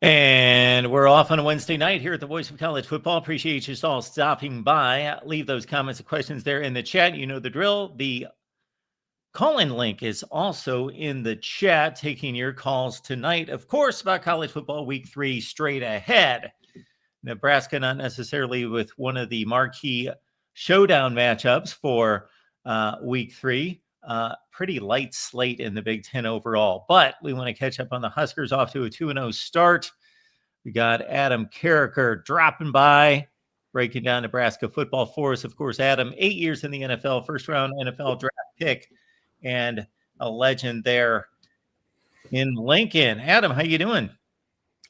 And we're off on a Wednesday night here at the Voice of College Football. Appreciate you all stopping by. Leave those comments and questions there in the chat. You know the drill. The call-in link is also in the chat, taking your calls tonight, of course, about college football week 3 straight ahead. Nebraska not necessarily with one of the marquee showdown matchups for week 3. Pretty light slate in the Big Ten overall, but we want to catch up on the Huskers off to a 2-0 start. We got Adam Carricker dropping by, breaking down Nebraska football for us. Of course, Adam, 8 years in the NFL, first-round NFL draft pick, and a legend there in Lincoln. Adam, how you doing?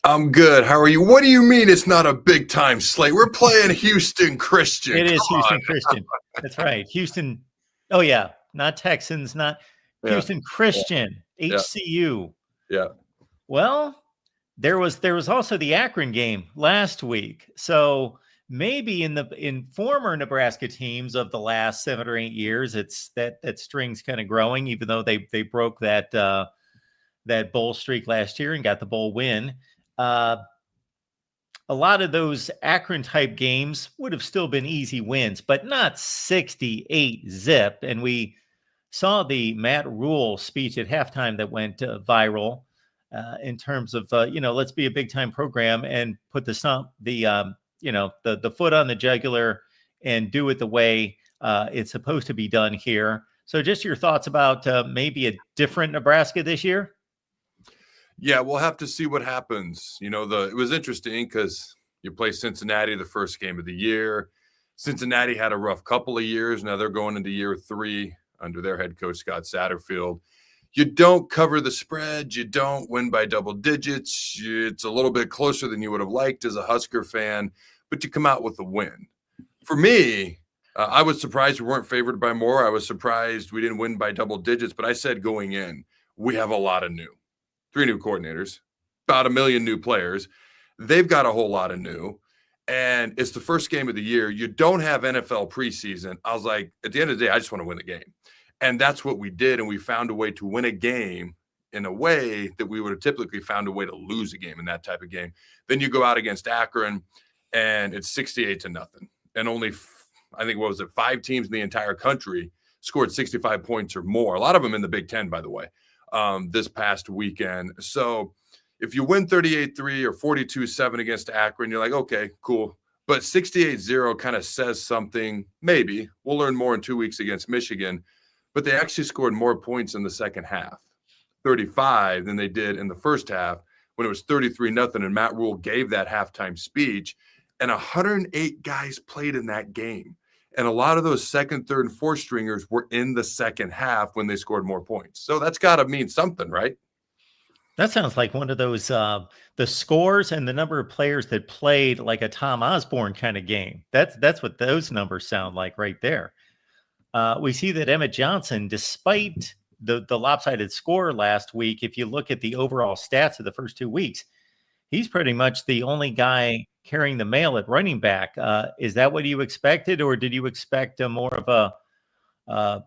I'm good. How are you? What do you mean it's not a big-time slate? We're playing Houston Christian. It is Houston Christian. That's right. Houston. Oh, yeah. Not Texans, not Houston Christian, HCU. Yeah. Well, there was also the Akron game last week. So maybe in former Nebraska teams of the last 7 or 8 years, it's that string's kind of growing, even though they broke that bowl streak last year and got the bowl win. A lot of those Akron type games would have still been easy wins, but not 68 zip. And we saw the Matt Rule speech at halftime that went viral in terms of, let's be a big time program and put the foot on the jugular and do it the way it's supposed to be done here. So just your thoughts about maybe a different Nebraska this year? Yeah, we'll have to see what happens. It was interesting because you play Cincinnati the first game of the year. Cincinnati had a rough couple of years. Now they're going into year 3 under their head coach, Scott Satterfield. You don't cover the spread. You don't win by double digits. It's a little bit closer than you would have liked as a Husker fan, but you come out with a win. For me, I was surprised we weren't favored by more. I was surprised we didn't win by double digits, but I said going in, we have a lot of new. 3 new coordinators, about 1 million new players. They've got a whole lot of new. And it's the first game of the year. You don't have NFL preseason. I was like, at the end of the day, I just want to win the game. And that's what we did. And we found a way to win a game in a way that we would have typically found a way to lose a game in that type of game. Then you go out against Akron, and it's 68-0. And only, I think, 5 teams in the entire country scored 65 points or more. A lot of them in the Big Ten, by the way. This past weekend. So if you win 38-3 or 42-7 against Akron, you're like, okay, cool. But 68-0 kind of says something. Maybe we'll learn more in 2 weeks against Michigan, but they actually scored more points in the second half, 35 than they did in the first half when it was 33-0. And Matt Rule gave that halftime speech, and 108 guys played in that game. And a lot of those second, third, and fourth stringers were in the second half when they scored more points. So that's got to mean something, right? That sounds like one of those, the scores and the number of players that played like a Tom Osborne kind of game. That's what those numbers sound like right there. We see that Emmett Johnson, despite the lopsided score last week, if you look at the overall stats of the first 2 weeks, he's pretty much the only guy carrying the mail at running back. Is that what you expected, or did you expect more of a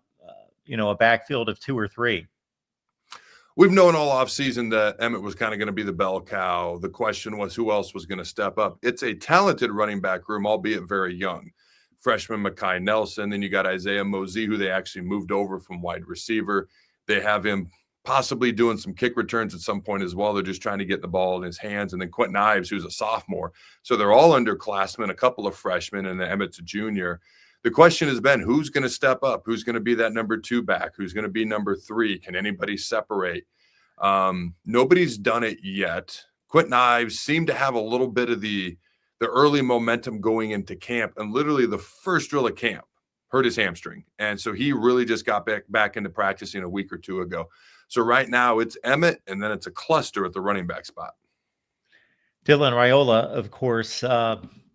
backfield of 2 or 3? We've known all offseason that Emmett was kind of going to be the bell cow. The question was who else was going to step up. It's a talented running back room, albeit very young. Freshman Mekhi Nelson, then you got Isaiah Mosey, who they actually moved over from wide receiver. They have him possibly doing some kick returns at some point as well. They're just trying to get the ball in his hands. And then Quentin Ives, who's a sophomore. So they're all underclassmen, a couple of freshmen, and then Emmett's a junior. The question has been, who's going to step up? Who's going to be that number 2 back? Who's going to be number 3? Can anybody separate? Nobody's done it yet. Quentin Ives seemed to have a little bit of the early momentum going into camp, and literally the first drill of camp hurt his hamstring. And so he really just got back into practicing a week or 2 ago. So right now it's Emmett, and then it's a cluster at the running back spot. Dylan Raiola, of course,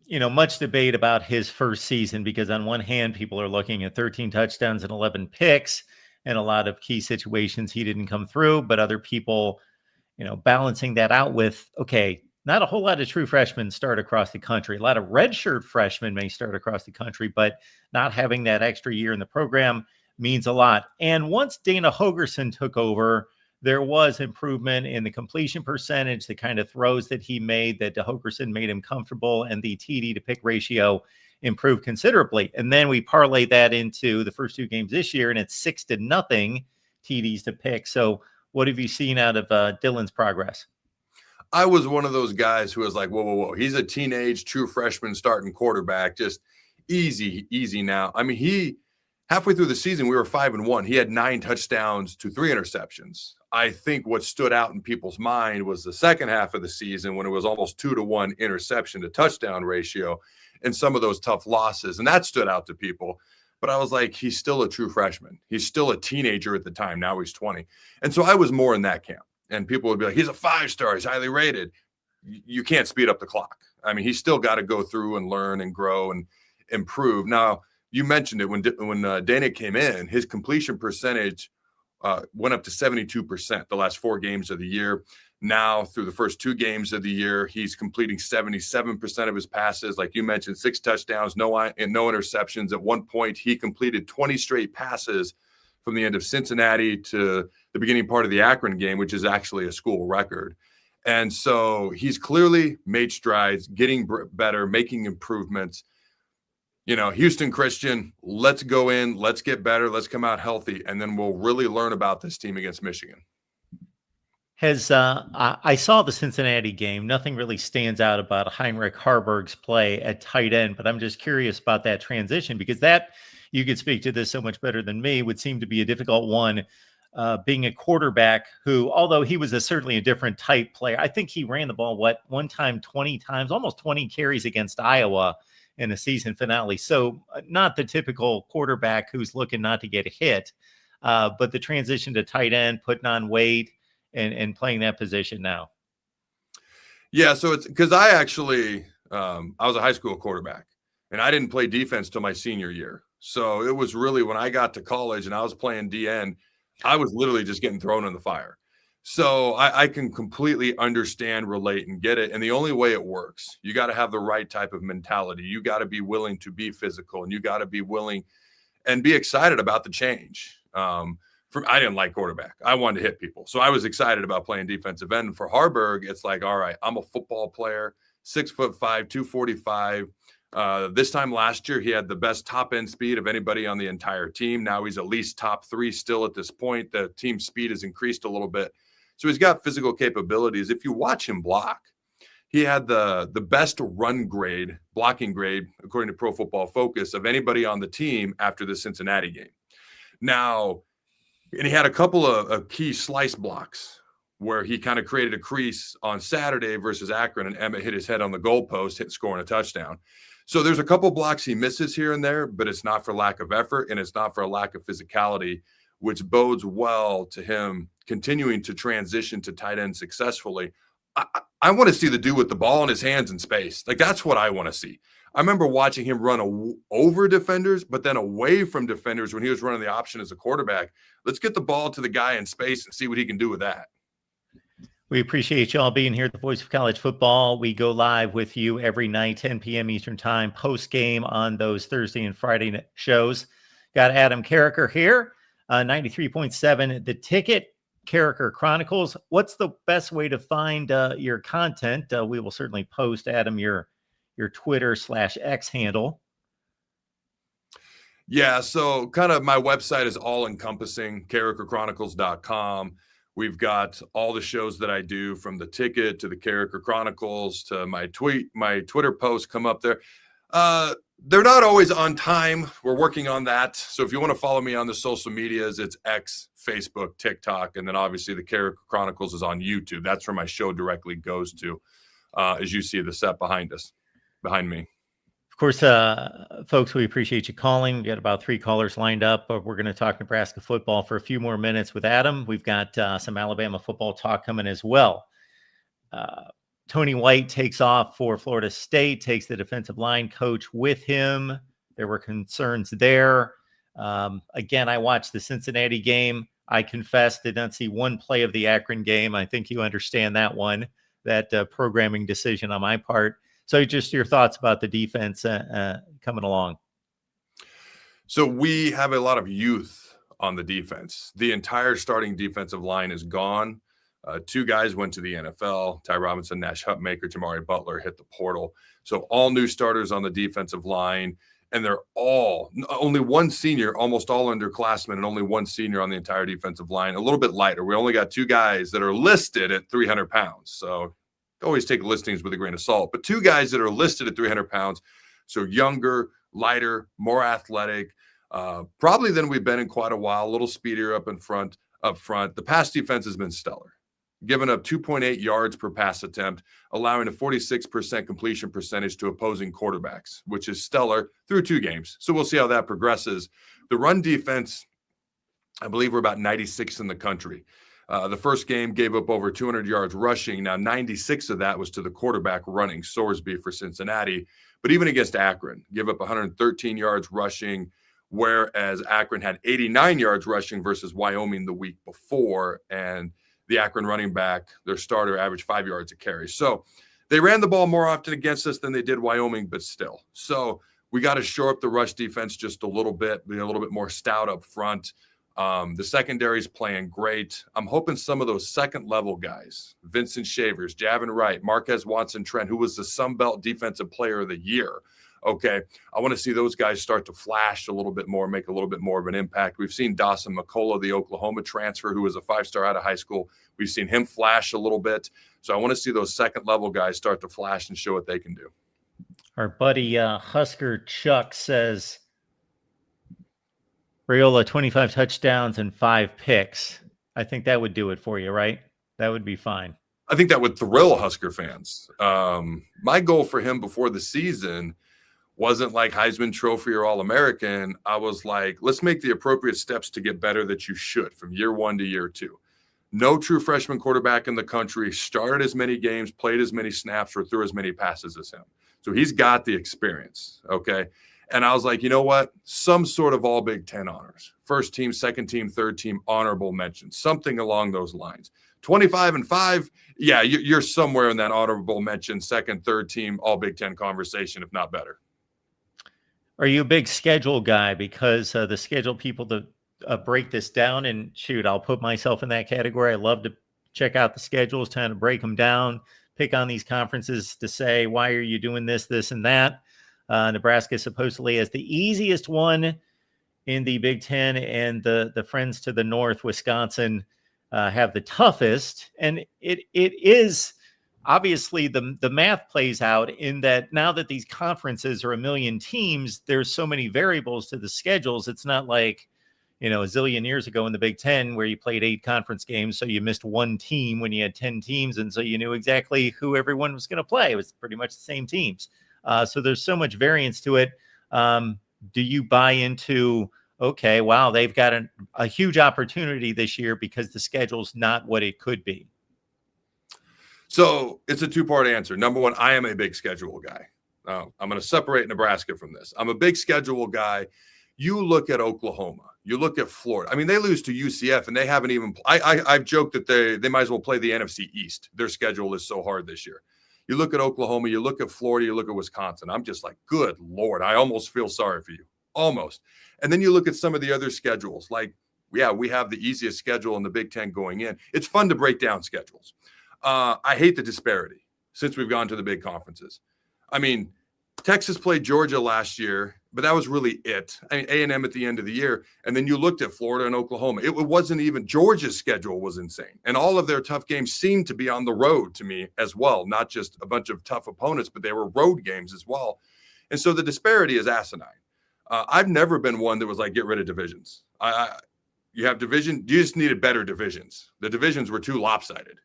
much debate about his first season, because on one hand, people are looking at 13 touchdowns and 11 picks and a lot of key situations he didn't come through, but other people, balancing that out with, okay, not a whole lot of true freshmen start across the country. A lot of redshirt freshmen may start across the country, but not having that extra year in the program means a lot. And once Dana Hogerson took over, there was improvement in the completion percentage, the kind of throws that he made, that Hokerson made him comfortable, and the TD to pick ratio improved considerably. And then we parlay that into the first 2 games this year, and it's 6-0 TDs to pick. So what have you seen out of Dylan's progress? I was one of those guys who was like, whoa. He's a teenage true freshman starting quarterback. Just easy now. I mean, he halfway through the season, we were 5-1. He had 9 touchdowns to 3 interceptions. I think what stood out in people's mind was the second half of the season when it was almost 2-to-1 interception to touchdown ratio and some of those tough losses. And that stood out to people. But I was like, he's still a true freshman. He's still a teenager at the time. Now he's 20. And so I was more in that camp. And people would be like, he's a 5-star. He's highly rated. You can't speed up the clock. I mean, he's still got to go through and learn and grow and improve. Now, you mentioned it when Dana came in, his completion percentage went up to 72% the last 4 games of the year. Now, through the first 2 games of the year, he's completing 77% of his passes. Like you mentioned, 6 touchdowns, no interceptions. At one point, he completed 20 straight passes from the end of Cincinnati to the beginning part of the Akron game, which is actually a school record. And so he's clearly made strides, getting better, making improvements. You know, Houston Christian, let's go in, let's get better, let's come out healthy, and then we'll really learn about this team against Michigan. I saw the Cincinnati game. Nothing really stands out about Heinrich Harburg's play at tight end, but I'm just curious about that transition, because that, you could speak to this so much better than me, would seem to be a difficult one, being a quarterback who, although he was certainly a different type player, I think he ran the ball, one time 20 times, almost 20 carries against Iowa in a season finale. So not the typical quarterback who's looking not to get hit, but the transition to tight end, putting on weight and playing that position now. Yeah, so it's because I actually I was a high school quarterback, and I didn't play defense till my senior year. So it was really when I got to college and I was playing DN, I was literally just getting thrown in the fire. So I can completely understand, relate, and get it. And the only way it works, you got to have the right type of mentality. You got to be willing to be physical, and you got to be willing and be excited about the change. I didn't like quarterback. I wanted to hit people. So I was excited about playing defensive end. And for Harburg, it's like, all right, I'm a football player, 6'5", 245. This time last year, he had the best top end speed of anybody on the entire team. Now he's at least top 3 still at this point. The team speed has increased a little bit. So he's got physical capabilities. If you watch him block, he had the best run grade, blocking grade, according to Pro Football Focus, of anybody on the team after the Cincinnati game. Now, and he had a couple of key slice blocks where he kind of created a crease on Saturday versus Akron, and Emmett hit his head on the goalpost, scoring a touchdown. So there's a couple blocks he misses here and there, but it's not for lack of effort, and it's not for a lack of physicality, which bodes well to him continuing to transition to tight end successfully. I want to see the dude with the ball in his hands in space. Like, that's what I want to see. I remember watching him run over defenders, but then away from defenders when he was running the option as a quarterback. Let's get the ball to the guy in space and see what he can do with that. We appreciate you all being here at the Voice of College Football. We go live with you every night, 10 p.m. Eastern Time, post-game on those Thursday and Friday shows. Got Adam Carricker here, 93.7 The Ticket, Carricker Chronicles. What's the best way to find your content? We will certainly post, Adam, your Twitter/X handle. Yeah, so kind of my website is all-encompassing, carrickerchronicles.com. We've got all the shows that I do, from The Ticket to the Carricker Chronicles to my Twitter posts come up there. They're not always on time. We're working on that. So if you want to follow me on the social medias, it's X, Facebook, TikTok, and then obviously the Carricker Chronicles is on YouTube. That's where my show directly goes to, as you see the set behind me. Of course, folks, we appreciate you calling. We got about 3 callers lined up, but we're going to talk Nebraska football for a few more minutes with Adam. We've got some Alabama football talk coming as well. Tony White takes off for Florida State, takes the defensive line coach with him. There were concerns there. Again, I watched the Cincinnati game. I confess, did not see one play of the Akron game. I think you understand that one, that programming decision on my part. So just your thoughts about the defense coming along. So we have a lot of youth on the defense. The entire starting defensive line is gone. 2 guys went to the NFL. Ty Robinson, Nash Hutmaker, Jamari Butler hit the portal. So all new starters on the defensive line, and they're all only one senior, almost all underclassmen, and only one senior on the entire defensive line. A little bit lighter. We only got 2 guys that are listed at 300 pounds. So always take listings with a grain of salt. But 2 guys that are listed at 300 pounds, so younger, lighter, more athletic, probably than we've been in quite a while. A little speedier up front. The pass defense has been stellar, giving up 2.8 yards per pass attempt, allowing a 46% completion percentage to opposing quarterbacks, which is stellar through 2 games. So we'll see how that progresses. The run defense, I believe we're about 96 in the country. The first game gave up over 200 yards rushing. Now, 96 of that was to the quarterback running, Sorsby for Cincinnati. But even against Akron, give up 113 yards rushing, whereas Akron had 89 yards rushing versus Wyoming the week before. And the Akron running back, their starter, averaged 5 yards a carry. So they ran the ball more often against us than they did Wyoming, but still. So we got to shore up the rush defense just a little bit, be a little bit more stout up front. The secondary is playing great. I'm hoping some of those second-level guys, Vincent Shavers, Javin Wright, Marquez Watson-Trent, who was the Sun Belt Defensive Player of the Year, okay, I want to see those guys start to flash a little bit more, make a little bit more of an impact. We've seen Dawson McCullough, the Oklahoma transfer, who was a 5-star out of high school. We've seen him flash a little bit. So I want to see those second-level guys start to flash and show what they can do. Our buddy Husker Chuck says, Raiola, 25 touchdowns and 5 picks. I think that would do it for you, right? That would be fine. I think that would thrill Husker fans. My goal for him before the season wasn't like Heisman Trophy or All-American. I was like, let's make the appropriate steps to get better that you should from year 1 to year 2. No true freshman quarterback in the country started as many games, played as many snaps, or threw as many passes as him. So he's got the experience, okay? And I was like, you know what? Some sort of all Big Ten honors. First team, second team, third team, honorable mention. Something along those lines. 25 and 5, yeah, you're somewhere in that honorable mention, second, third team, all Big Ten conversation, if not better. Are you a big schedule guy? Because the schedule people to break this down, and shoot, I'll put myself in that category. I love to check out the schedules, trying to break them down, pick on these conferences to say, why are you doing this, this, and that? Nebraska supposedly has the easiest one in the Big Ten, and the friends to the north, Wisconsin, have the toughest. And it is obviously the math plays out in that now that these conferences are a million teams, there's so many variables to the schedules. It's not like, a zillion years ago in the Big Ten where you played 8 conference games, so you missed one team when you had 10 teams, and so you knew exactly who everyone was going to play. It was pretty much the same teams. So there's so much variance to it. Do you buy into, okay, wow, they've got a huge opportunity this year because the schedule's not what it could be? So it's a 2-part answer. Number one, I am a big schedule guy. I'm going to separate Nebraska from this. I'm a big schedule guy. You look at Oklahoma, you look at Florida. I mean, they lose to UCF, and they haven't even – I've joked that they might as well play the NFC East. Their schedule is so hard this year. You look at Oklahoma, you look at Florida, you look at Wisconsin. I'm just like, good Lord, I almost feel sorry for you. Almost. And then you look at some of the other schedules. Like, yeah, we have the easiest schedule in the Big Ten going in. It's fun to break down schedules. I hate the disparity since we've gone to the big conferences. I mean, Texas played Georgia last year, but that was really it. I mean, A&M at the end of the year. And then you looked at Florida and Oklahoma. It wasn't even – Georgia's schedule was insane. And all of their tough games seemed to be on the road to me as well, not just a bunch of tough opponents, but they were road games as well. And so the disparity is asinine. I've never been one that was like, get rid of divisions. You have division – you just needed better divisions. The divisions were too lopsided.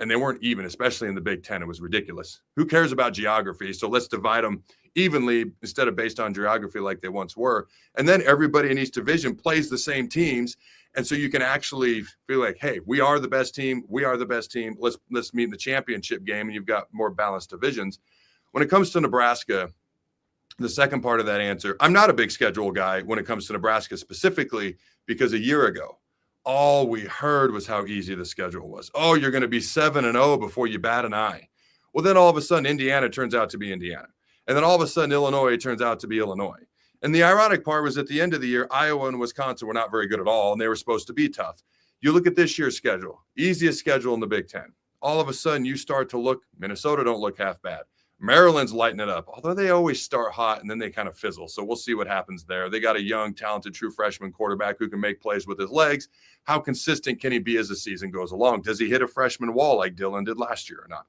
And they weren't even, especially in the Big Ten. It was ridiculous. Who cares about geography? So let's divide them evenly instead of based on geography like they once were. And then everybody in each division plays the same teams. And so you can actually feel like, hey, we are the best team. We are the best team. Let's meet in the championship game, and you've got more balanced divisions. When it comes to Nebraska, the second part of that answer, I'm not a big schedule guy when it comes to Nebraska specifically because a year ago, all we heard was how easy the schedule was. Oh, you're going to be 7-0 before you bat an eye. Well, then all of a sudden, Indiana turns out to be Indiana. And then all of a sudden, Illinois turns out to be Illinois. And the ironic part was at the end of the year, Iowa and Wisconsin were not very good at all, and they were supposed to be tough. You look at this year's schedule, easiest schedule in the Big Ten. All of a sudden, you start to look, Minnesota don't look half bad. Maryland's lighting it up, although they always start hot and then they kind of fizzle. So we'll see what happens there. They got a young, talented, true freshman quarterback who can make plays with his legs. How consistent can he be as the season goes along? Does he hit a freshman wall like Dylan did last year or not?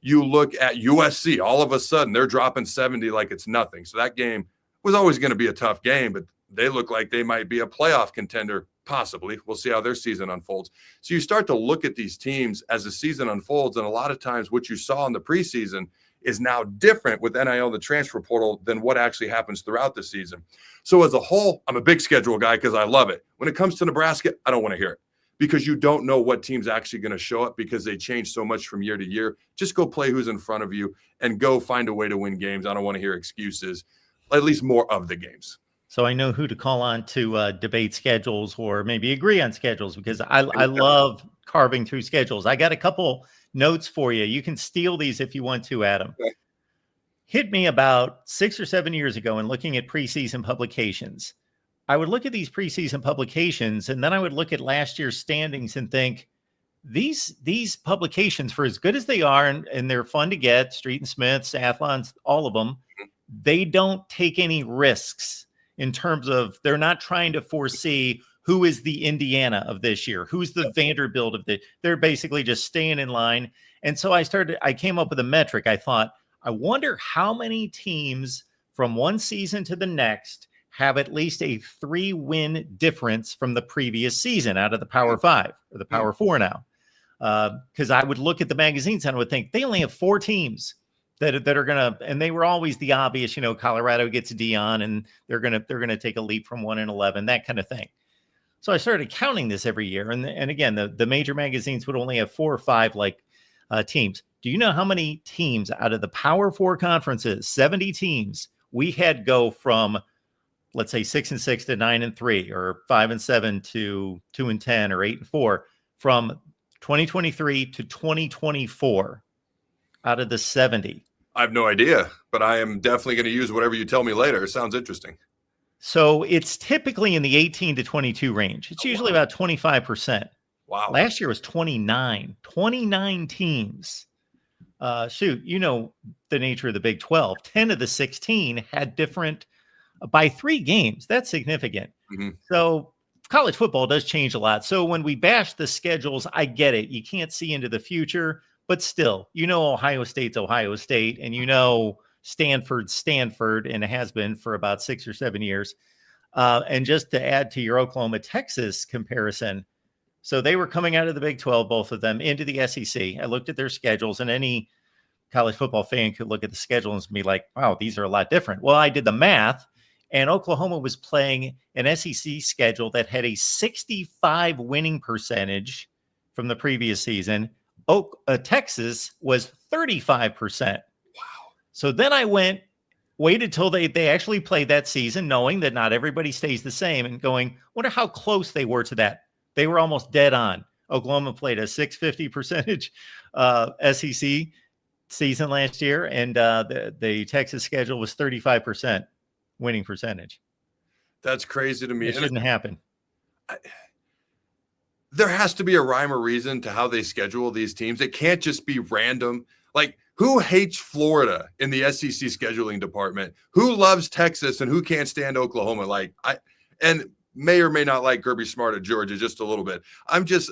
You look at USC, all of a sudden they're dropping 70 like it's nothing. So that game was always going to be a tough game, but they look like they might be a playoff contender, possibly. We'll see how their season unfolds. So you start to look at these teams as the season unfolds, and a lot of times what you saw in the preseason is now different with NIL, the transfer portal, than what actually happens throughout the season. So as a whole, I'm a big schedule guy because I love it. When it comes to Nebraska, I don't want to hear it because you don't know what team's actually going to show up because they change so much from year to year. Just go play who's in front of you and go find a way to win games. I don't want to hear excuses, at least more of the games. So I know who to call on to debate schedules or maybe agree on schedules because I love carving through schedules. I got a couple notes for you. You can steal these if you want to, Adam. Okay. Hit me about 6 or 7 years ago and looking at preseason publications. I would look at these preseason publications and then I would look at last year's standings and think, these publications, for as good as they are, and they're fun to get, Street and Smiths, Athlons, all of them, they don't take any risks in terms of they're not trying to foresee who is the Indiana of this year, who's the Vanderbilt of they're basically just staying in line. And so I came up with a metric. I thought, I wonder how many teams from one season to the next have at least a 3-win difference from the previous season out of the Power 5 or the Power 4 now. Because I would look at the magazines and I would think they only have 4 teams that are gonna, and they were always the obvious, Colorado gets Dion and they're gonna take a leap from 1-11, that kind of thing. So I started counting this every year, and again, the major magazines would only have 4 or 5 teams. Do you know how many teams out of the Power 4 conferences, 70 teams, we had go from, let's say 6-6 to 9-3, or 5-7 to 2-10, or 8-4, from 2023 to 2024 out of the 70? I have no idea, but I am definitely going to use whatever you tell me later. It sounds interesting. So it's typically in the 18 to 22 range. It's usually about 25%. Wow. Last year was 29 teams. Shoot, the nature of the Big 12. 10 of the 16 had different by 3 games. That's significant. Mm-hmm. So college football does change a lot. So when we bash the schedules, I get it. You can't see into the future. But still, Ohio State's Ohio State, and Stanford's Stanford, and it has been for about 6 or 7 years. And just to add to your Oklahoma-Texas comparison, so they were coming out of the Big 12, both of them, into the SEC. I looked at their schedules, and any college football fan could look at the schedule and be like, wow, these are a lot different. Well, I did the math, and Oklahoma was playing an SEC schedule that had a 65 winning percentage from the previous season. Texas was 35%. Wow. So then I waited till they actually played that season, knowing that not everybody stays the same, and going, wonder how close they were to that. They were almost dead on. Oklahoma played a 650 percentage SEC season last year, and the Texas schedule was 35% winning percentage. That's crazy to me. It shouldn't happen. There has to be a rhyme or reason to how they schedule these teams. It can't just be random. Like, who hates Florida in the SEC scheduling department? Who loves Texas and who can't stand Oklahoma? And may or may not like Kirby Smart at Georgia just a little bit.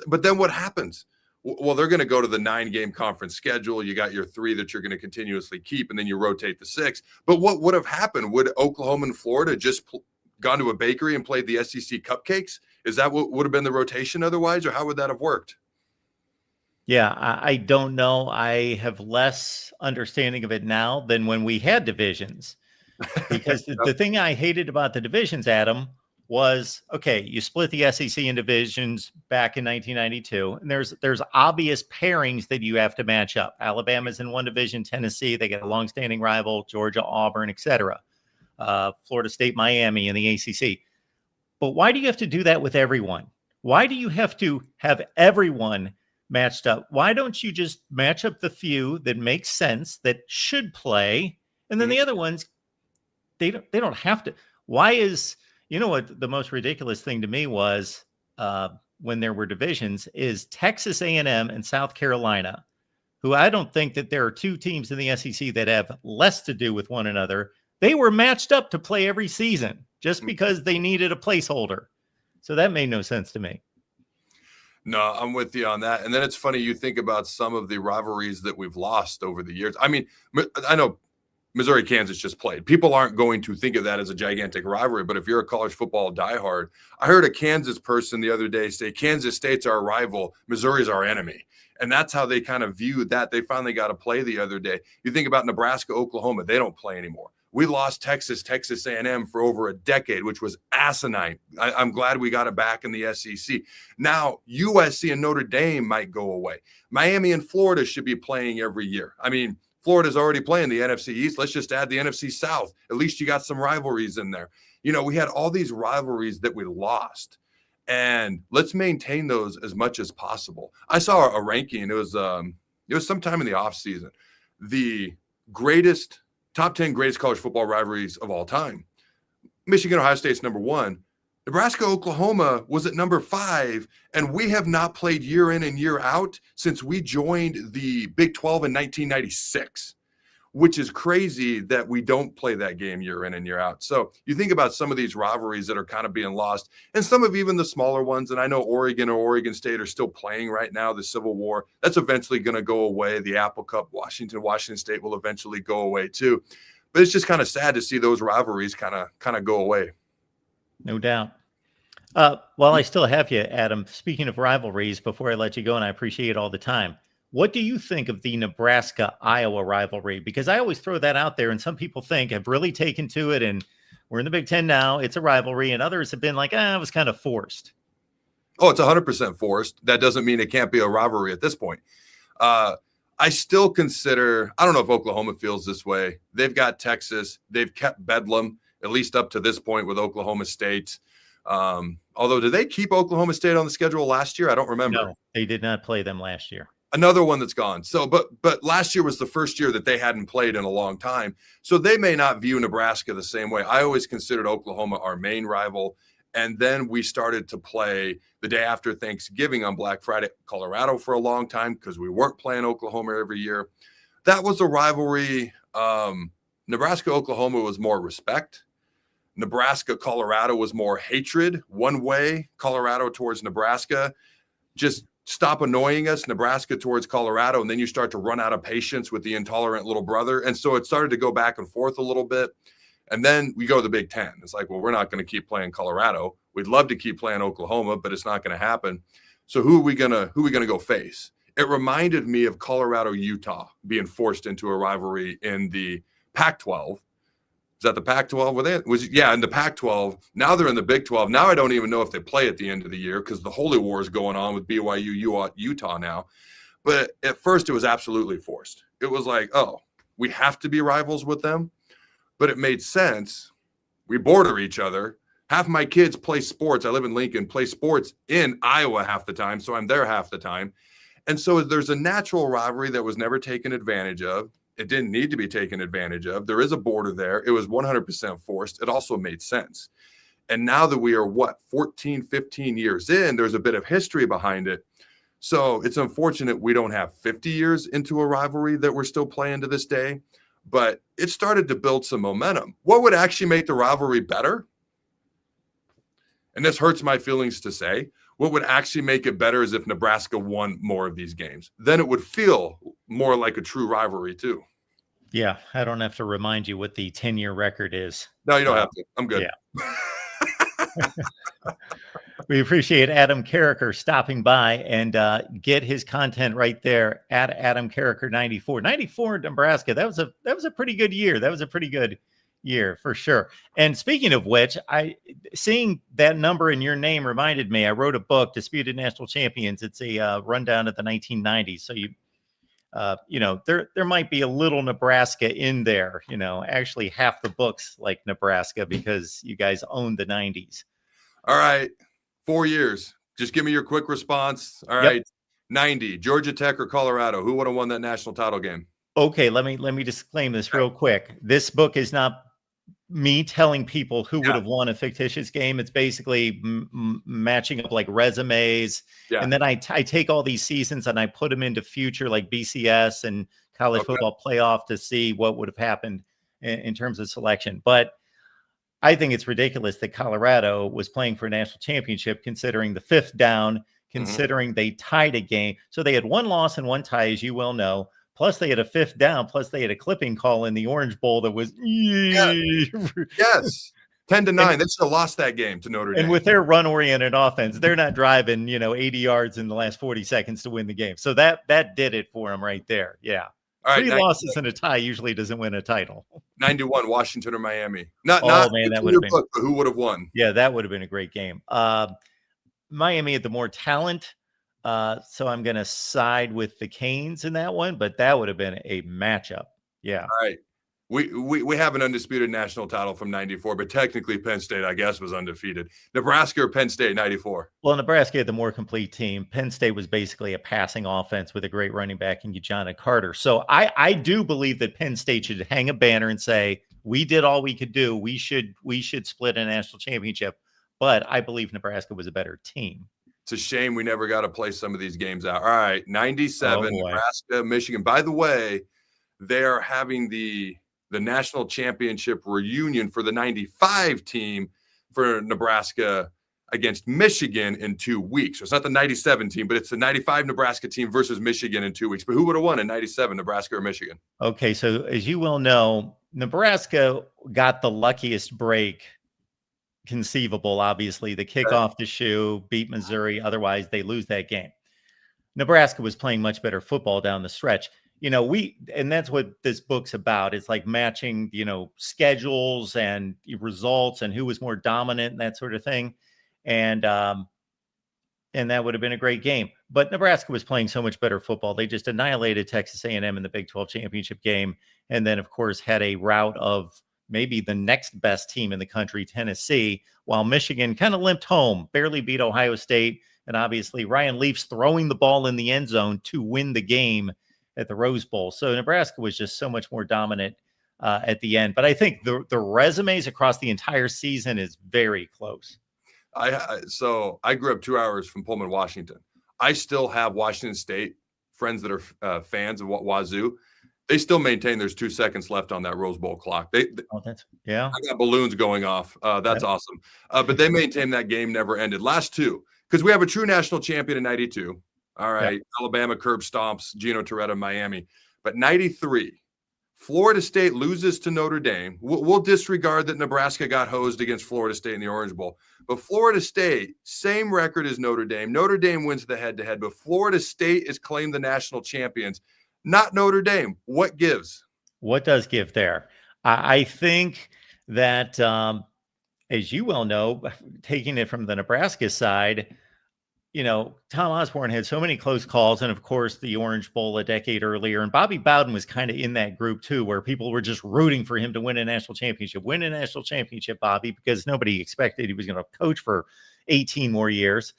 But then what happens? Well, they're going to go to the 9-game conference schedule. You got your 3 that you're going to continuously keep, and then you rotate the 6. But what would have happened? Would Oklahoma and Florida just gone to a bakery and played the SEC cupcakes? Is that what would have been the rotation otherwise, or how would that have worked? Yeah, I don't know. I have less understanding of it now than when we had divisions, because the thing I hated about the divisions, Adam, was, okay, you split the SEC in divisions back in 1992, and there's obvious pairings that you have to match up. Alabama's in one division, Tennessee, they get a longstanding rival, Georgia, Auburn, etc. Florida State, Miami in the ACC. But why do you have to do that with everyone? Why do you have to have everyone matched up? Why don't you just match up the few that make sense, that should play, and then the other ones they don't have to. Why is, what the most ridiculous thing to me was when there were divisions is Texas A&M and South Carolina, who I don't think that there are two teams in the SEC that have less to do with one another. They were matched up to play every season just because they needed a placeholder. So that made no sense to me. No, I'm with you on that. And then it's funny, you think about some of the rivalries that we've lost over the years. I mean, I know Missouri, Kansas just played. People aren't going to think of that as a gigantic rivalry, but if you're a college football diehard, I heard a Kansas person the other day say, Kansas State's our rival, Missouri's our enemy. And that's how they kind of viewed that. They finally got to play the other day. You think about Nebraska, Oklahoma, they don't play anymore. We lost Texas A&M for over a decade, which was asinine. I'm glad we got it back in the SEC. Now, USC and Notre Dame might go away. Miami and Florida should be playing every year. I mean, Florida's already playing the NFC East. Let's just add the NFC South. At least you got some rivalries in there. We had all these rivalries that we lost, and let's maintain those as much as possible. I saw a ranking. It was sometime in the offseason. The top 10 greatest college football rivalries of all time. Michigan, Ohio State's number 1. Nebraska, Oklahoma was at number 5, and we have not played year in and year out since we joined the Big 12 in 1996, which is crazy that we don't play that game year in and year out. So you think about some of these rivalries that are kind of being lost, and some of even the smaller ones, and I know Oregon or Oregon State are still playing right now, the Civil War. That's eventually going to go away. The Apple Cup, Washington State will eventually go away too. But it's just kind of sad to see those rivalries kind of go away. No doubt. While I still have you, Adam, speaking of rivalries, before I let you go, and I appreciate it all the time, what do you think of the Nebraska-Iowa rivalry? Because I always throw that out there, and some people have really taken to it, and we're in the Big Ten now. It's a rivalry, and others have been like, it was kind of forced. Oh, it's 100% forced. That doesn't mean it can't be a rivalry at this point. I still consider, I don't know if Oklahoma feels this way. They've got Texas. They've kept Bedlam, at least up to this point with Oklahoma State. Although, did they keep Oklahoma State on the schedule last year? I don't remember. No, they did not play them last year. Another one that's gone. So, but last year was the first year that they hadn't played in a long time. So they may not view Nebraska the same way. I always considered Oklahoma our main rival. And then we started to play the day after Thanksgiving on Black Friday, Colorado for a long time because we weren't playing Oklahoma every year. That was a rivalry. Nebraska, Oklahoma was more respect. Nebraska, Colorado was more hatred one way. Colorado towards Nebraska. Just stop annoying us, Nebraska towards Colorado. And then you start to run out of patience with the intolerant little brother. And so it started to go back and forth a little bit. And then we go to the Big Ten. It's like, well, we're not going to keep playing Colorado. We'd love to keep playing Oklahoma, but it's not going to happen. So who are we going to go face? It reminded me of Colorado, Utah being forced into a rivalry in the Pac-12. Is that the Pac-12? In the Pac-12. Now they're in the Big 12. Now I don't even know if they play at the end of the year because the Holy War is going on with BYU, Utah now. But at first it was absolutely forced. It was like, oh, we have to be rivals with them. But it made sense. We border each other. Half my kids play sports. I live in Lincoln, play sports in Iowa half the time, so I'm there half the time. And so there's a natural rivalry that was never taken advantage of. It didn't need to be taken advantage of. There is a border there. It was 100% forced. It also made sense. And now that we are, 14, 15 years in, there's a bit of history behind it. So it's unfortunate we don't have 50 years into a rivalry that we're still playing to this day. But it started to build some momentum. What would actually make the rivalry better? And this hurts my feelings to say. What would actually make it better is if Nebraska won more of these games. Then it would feel more like a true rivalry too. Yeah, I don't have to remind you what the 10-year record is. No, you don't have to. I'm good. Yeah. We appreciate Adam Carricker stopping by and get his content right there at Adam Carricker 94. 94 in Nebraska. That was a pretty good year. That was a pretty good year for sure. And speaking of which, seeing that number in your name reminded me. I wrote a book, Disputed National Champions. It's a rundown of the 1990s. So there might be a little Nebraska in there. Actually half the book's like Nebraska because you guys owned the 90s. All right. 4 years. Just give me your quick response. All right. 90, Georgia Tech or Colorado? Who would have won that national title game? Okay, let me disclaim this real quick. This book is not me telling people who would Yeah. have won a fictitious game. It's basically matching up like resumes. Yeah. And then I take all these seasons and I put them into future like BCS and college Okay. football playoff to see what would have happened in terms of selection. But I think it's ridiculous that Colorado was playing for a national championship, considering the fifth down, considering they tied a game. So they had one loss and one tie, as you well know. Plus, they had a fifth down. Plus, they had a clipping call in the Orange Bowl that was Yes. 10-9. They should have lost that game to Notre Dame. And with their run-oriented offense, they're not driving, 80 yards in the last 40 seconds to win the game. So that did it for them right there. Yeah. All right, 3 losses and a tie usually doesn't win a title. 91, Washington or Miami. Not Man, that would have been. Book, but who would have won? Yeah, that would have been a great game. Miami had the more talent, so I'm going to side with the Canes in that one, but that would have been a matchup. Yeah. All right. We have an undisputed national title from 94, but technically Penn State, I guess, was undefeated. Nebraska or Penn State, 94? Well, Nebraska had the more complete team. Penn State was basically a passing offense with a great running back in John Carter. So I do believe that Penn State should hang a banner and say, we did all we could do. We should split a national championship. But I believe Nebraska was a better team. It's a shame we never got to play some of these games out. All right, 97, Nebraska, Michigan. By the way, they are having the national championship reunion for the 95 team for Nebraska against Michigan in 2 weeks. So it's not the 97 team, but it's the 95 Nebraska team versus Michigan in 2 weeks. But who would have won in 97, Nebraska or Michigan? Okay, so as you well know, Nebraska got the luckiest break conceivable. Obviously, the kick off the shoe, beat Missouri. Otherwise, they lose that game. Nebraska was playing much better football down the stretch. And that's what this book's about. It's like matching, schedules and results and who was more dominant and that sort of thing. And that would have been a great game. But Nebraska was playing so much better football. They just annihilated Texas A&M in the Big 12 championship game. And then, of course, had a rout of maybe the next best team in the country, Tennessee, while Michigan kind of limped home, barely beat Ohio State. And obviously, Ryan Leaf's throwing the ball in the end zone to win the game at the Rose Bowl. So Nebraska was just so much more dominant at the end. But I think the resumes across the entire season is very close. So I grew up 2 hours from Pullman, Washington. I still have Washington State friends that are fans of Wazoo. They still maintain there's 2 seconds left on that Rose Bowl clock. I got balloons going off. That's awesome. But they maintain that game never ended. Last two, because we have a true national champion in 92. All right. Alabama curb stomps Gino Toretta, Miami. But 93, Florida State loses to Notre Dame. We'll disregard that Nebraska got hosed against Florida State in the Orange Bowl. But Florida State, same record as Notre Dame. Notre Dame wins the head-to-head, but Florida State is claimed the national champions, not Notre Dame. What gives? What does give there? I think that, as you well know, taking it from the Nebraska side, Tom Osborne had so many close calls, and of course the Orange Bowl a decade earlier, and Bobby Bowden was kind of in that group too, where people were just rooting for him to win a national championship, Bobby, because nobody expected he was going to coach for 18 more years.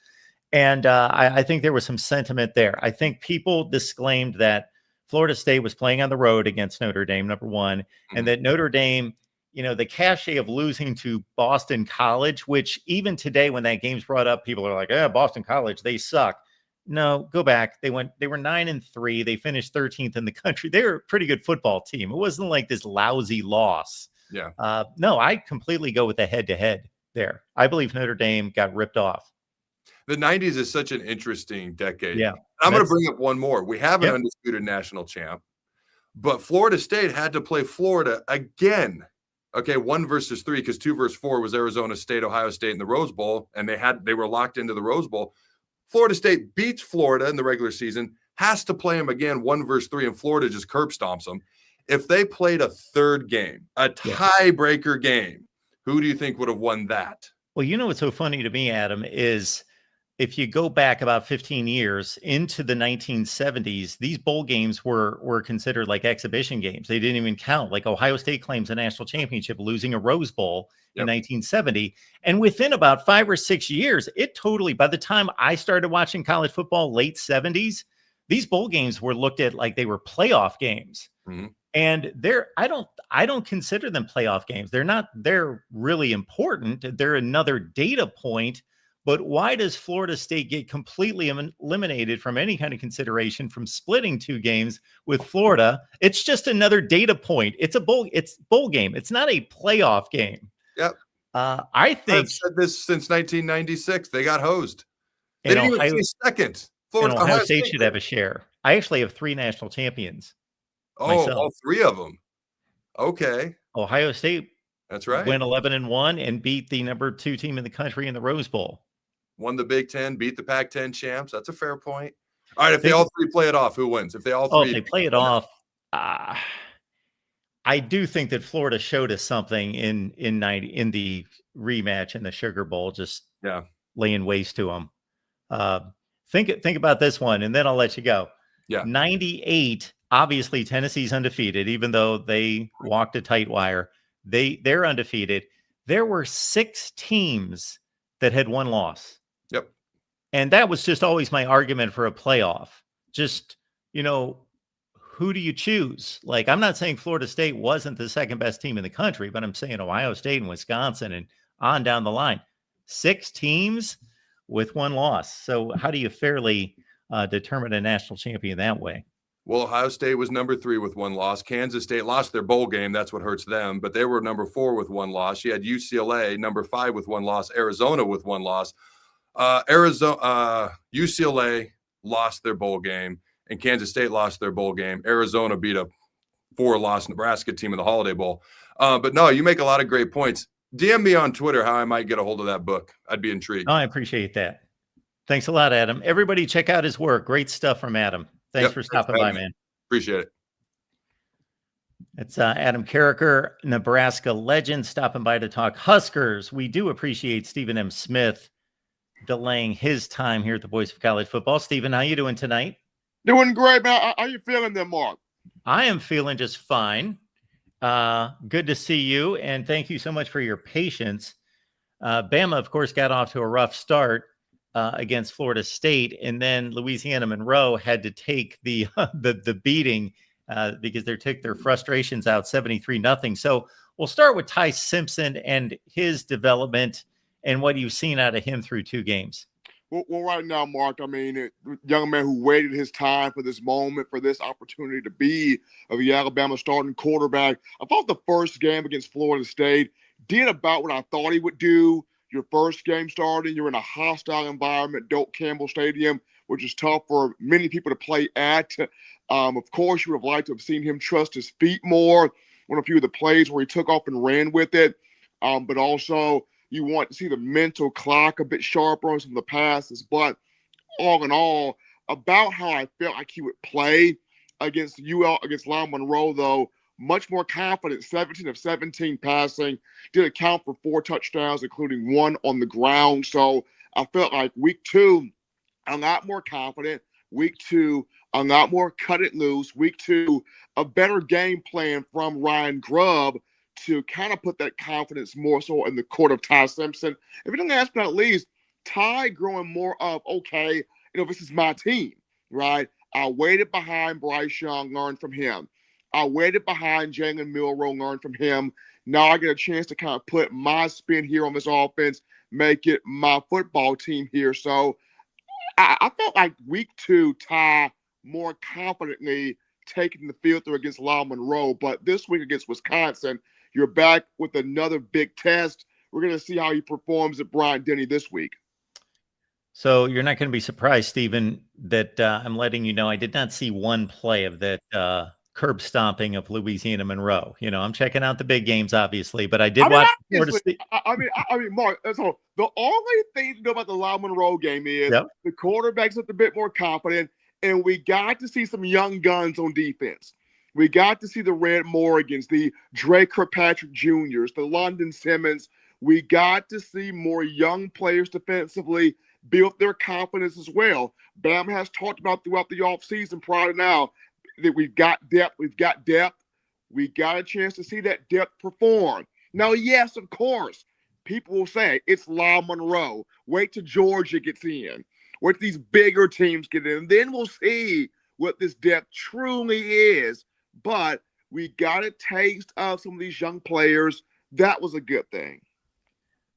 And I think there was some sentiment there. I think people disclaimed that Florida State was playing on the road against Notre Dame, number one, and that Notre Dame, the cachet of losing to Boston College, which even today when that game's brought up, people are like, Boston College, they suck. No, go back. They were 9-3. They finished 13th in the country. They were a pretty good football team. It wasn't like this lousy loss. Yeah. No, I completely go with the head-to-head there. I believe Notre Dame got ripped off. The 90s is such an interesting decade. Yeah. I'm going to bring up one more. We have an undisputed national champ, but Florida State had to play Florida again. Okay, 1 versus 3, because 2 versus 4 was Arizona State, Ohio State in the Rose Bowl, and they were locked into the Rose Bowl. Florida State beats Florida in the regular season, has to play them again 1 versus 3, and Florida just curb stomps them. If they played a third game, a tiebreaker game, who do you think would have won that? Well, what's so funny to me, Adam, is if you go back about 15 years into the 1970s, these bowl games were considered like exhibition games. They didn't even count. Like Ohio State claims a national championship, losing a Rose Bowl in 1970. And within about 5 or 6 years, by the time I started watching college football, late 70s, these bowl games were looked at like they were playoff games. And I don't consider them playoff games. They're really important. They're another data point. But why does Florida State get completely eliminated from any kind of consideration from splitting 2 games with Florida? It's just another data point. It's bowl game. It's not a playoff game. Yep. I think I've said this since 1996. They got hosed. They and didn't Ohio, even finish second. and Florida, Ohio State should have a share. I actually have 3 national champions myself. all 3 of them. Okay. Ohio State That's right. went 11-1 and beat the number 2 team in the country in the Rose Bowl. Won the Big Ten, beat the Pac-10 champs. That's a fair point. All right, if they all 3 play it off, who wins? If they all 3 if they play it off, I do think that Florida showed us something in the rematch in the Sugar Bowl, just laying waste to them. Think about this one, and then I'll let you go. 98. Obviously, Tennessee's undefeated, even though they walked a tight wire. They're undefeated. There were 6 teams that had 1 loss. Yep. And that was just always my argument for a playoff. Just, who do you choose? Like, I'm not saying Florida State wasn't the second best team in the country, but I'm saying Ohio State and Wisconsin and on down the line. 6 teams with 1 loss. So how do you fairly determine a national champion that way? Well, Ohio State was number 3 with 1 loss. Kansas State lost their bowl game. That's what hurts them. But they were number 4 with 1 loss. You had UCLA, number 5 with 1 loss. Arizona with 1 loss. UCLA lost their bowl game, and Kansas State lost their bowl game. Arizona beat a 4-loss Nebraska team in the Holiday Bowl. But no, you make a lot of great points. DM me on Twitter how I might get a hold of that book. I'd be intrigued. Oh, I appreciate that. Thanks a lot, Adam. Everybody check out his work. Great stuff from Adam. Thanks for stopping by, man. Appreciate it. It's Adam Carricker, Nebraska legend, stopping by to talk Huskers. We do appreciate Stephen M. Smith delaying his time here at the Voice of College Football. Stephen, how you doing tonight? Doing great, man. How you feeling there, Mark? I am feeling just fine. Good to see you, and thank you so much for your patience. Bama, of course, got off to a rough start against Florida State, and then Louisiana Monroe had to take the beating because they took their frustrations out 73-0. So we'll start with Ty Simpson and his development and what you've seen out of him through 2 games. Well, right now, Mark, I mean, a young man who waited his time for this moment, for this opportunity to be the Alabama starting quarterback. I thought the first game against Florida State did about what I thought he would do. Your first game starting, you're in a hostile environment, Doak Campbell Stadium, which is tough for many people to play at. Of course, you would have liked to have seen him trust his feet more on a few of the plays where he took off and ran with it. But also, you want to see the mental clock a bit sharper on some of the passes. But all in all, about how I felt like he would play against Lyle Monroe, though, much more confident, 17 of 17 passing, did account for 4 touchdowns, including 1 on the ground. So I felt like week 2, I'm not more confident. Week 2, I'm not more cut it loose. Week 2, a better game plan from Ryan Grubb to kind of put that confidence more so in the court of Ty Simpson. If you don't ask me, at least Ty growing more of, okay, this is my team, right? I waited behind Bryce Young, learned from him. I waited behind Jalen Milroe, learned from him. Now I get a chance to kind of put my spin here on this offense, make it my football team here. So I felt like week 2, Ty more confidently taking the field through against Lyle Monroe. But this week against Wisconsin, you're back with another big test. We're going to see how he performs at Bryant-Denny this week. So you're not going to be surprised, Stephen, that I'm letting you know I did not see one play of that curb stomping of Louisiana Monroe. I'm checking out the big games, obviously, but I did watch Florida State. I mean, Mark, so the only thing to know about the Lyle Monroe game is the quarterback's a bit more confident, and we got to see some young guns on defense. We got to see the Red Morgans, the Drake Kirkpatrick Jr.'s, the London Simmons. We got to see more young players defensively build their confidence as well. Bama has talked about throughout the offseason prior to now that we've got depth. We got a chance to see that depth perform. Now, yes, of course, people will say it's Lyle Monroe. Wait till Georgia gets in. Wait till these bigger teams get in. And then we'll see what this depth truly is. But We got a taste of some of these young players. That was a good thing.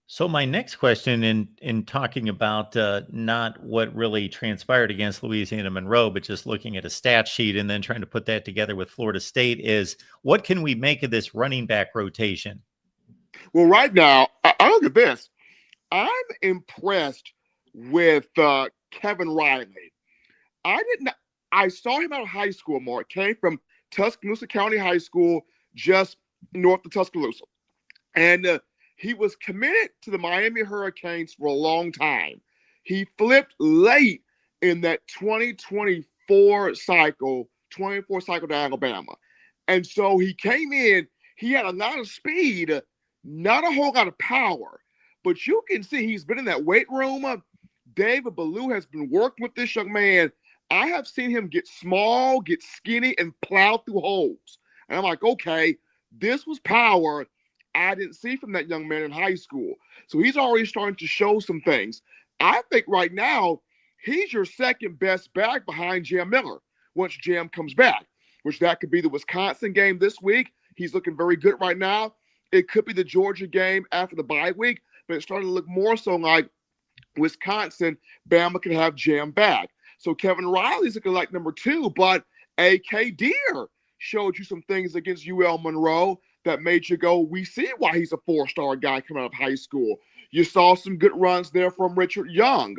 So my next question, in talking about not what really transpired against Louisiana Monroe, but just looking at a stat sheet and then trying to put that together with Florida State, is what can we make of this running back rotation? Well, right now, I look at this. I'm impressed with Kevin Riley. I saw him out of high school, Mark. Came from Tuscaloosa County High School, just north of Tuscaloosa. And he was committed to the Miami Hurricanes for a long time. He flipped late in that 2024 cycle to Alabama. And so he came in, he had a lot of speed, not a whole lot of power. But you can see he's been in that weight room. David Ballou has been working with this young man. I have seen him get small, get skinny, and plow through holes. And I'm like, okay, this was power I didn't see from that young man in high school. So he's already starting to show some things. I think right now, he's your second best back behind Jam Miller once Jam comes back, which that could be the Wisconsin game this week. He's looking very good right now. It could be the Georgia game after the bye week, but it's starting to look more so like Wisconsin, Bama can have Jam back. So Kevin Riley's looking like number 2, but A.K. Deer showed you some things against UL Monroe that made you go, we see why he's a 4-star guy coming out of high school. You saw some good runs there from Richard Young.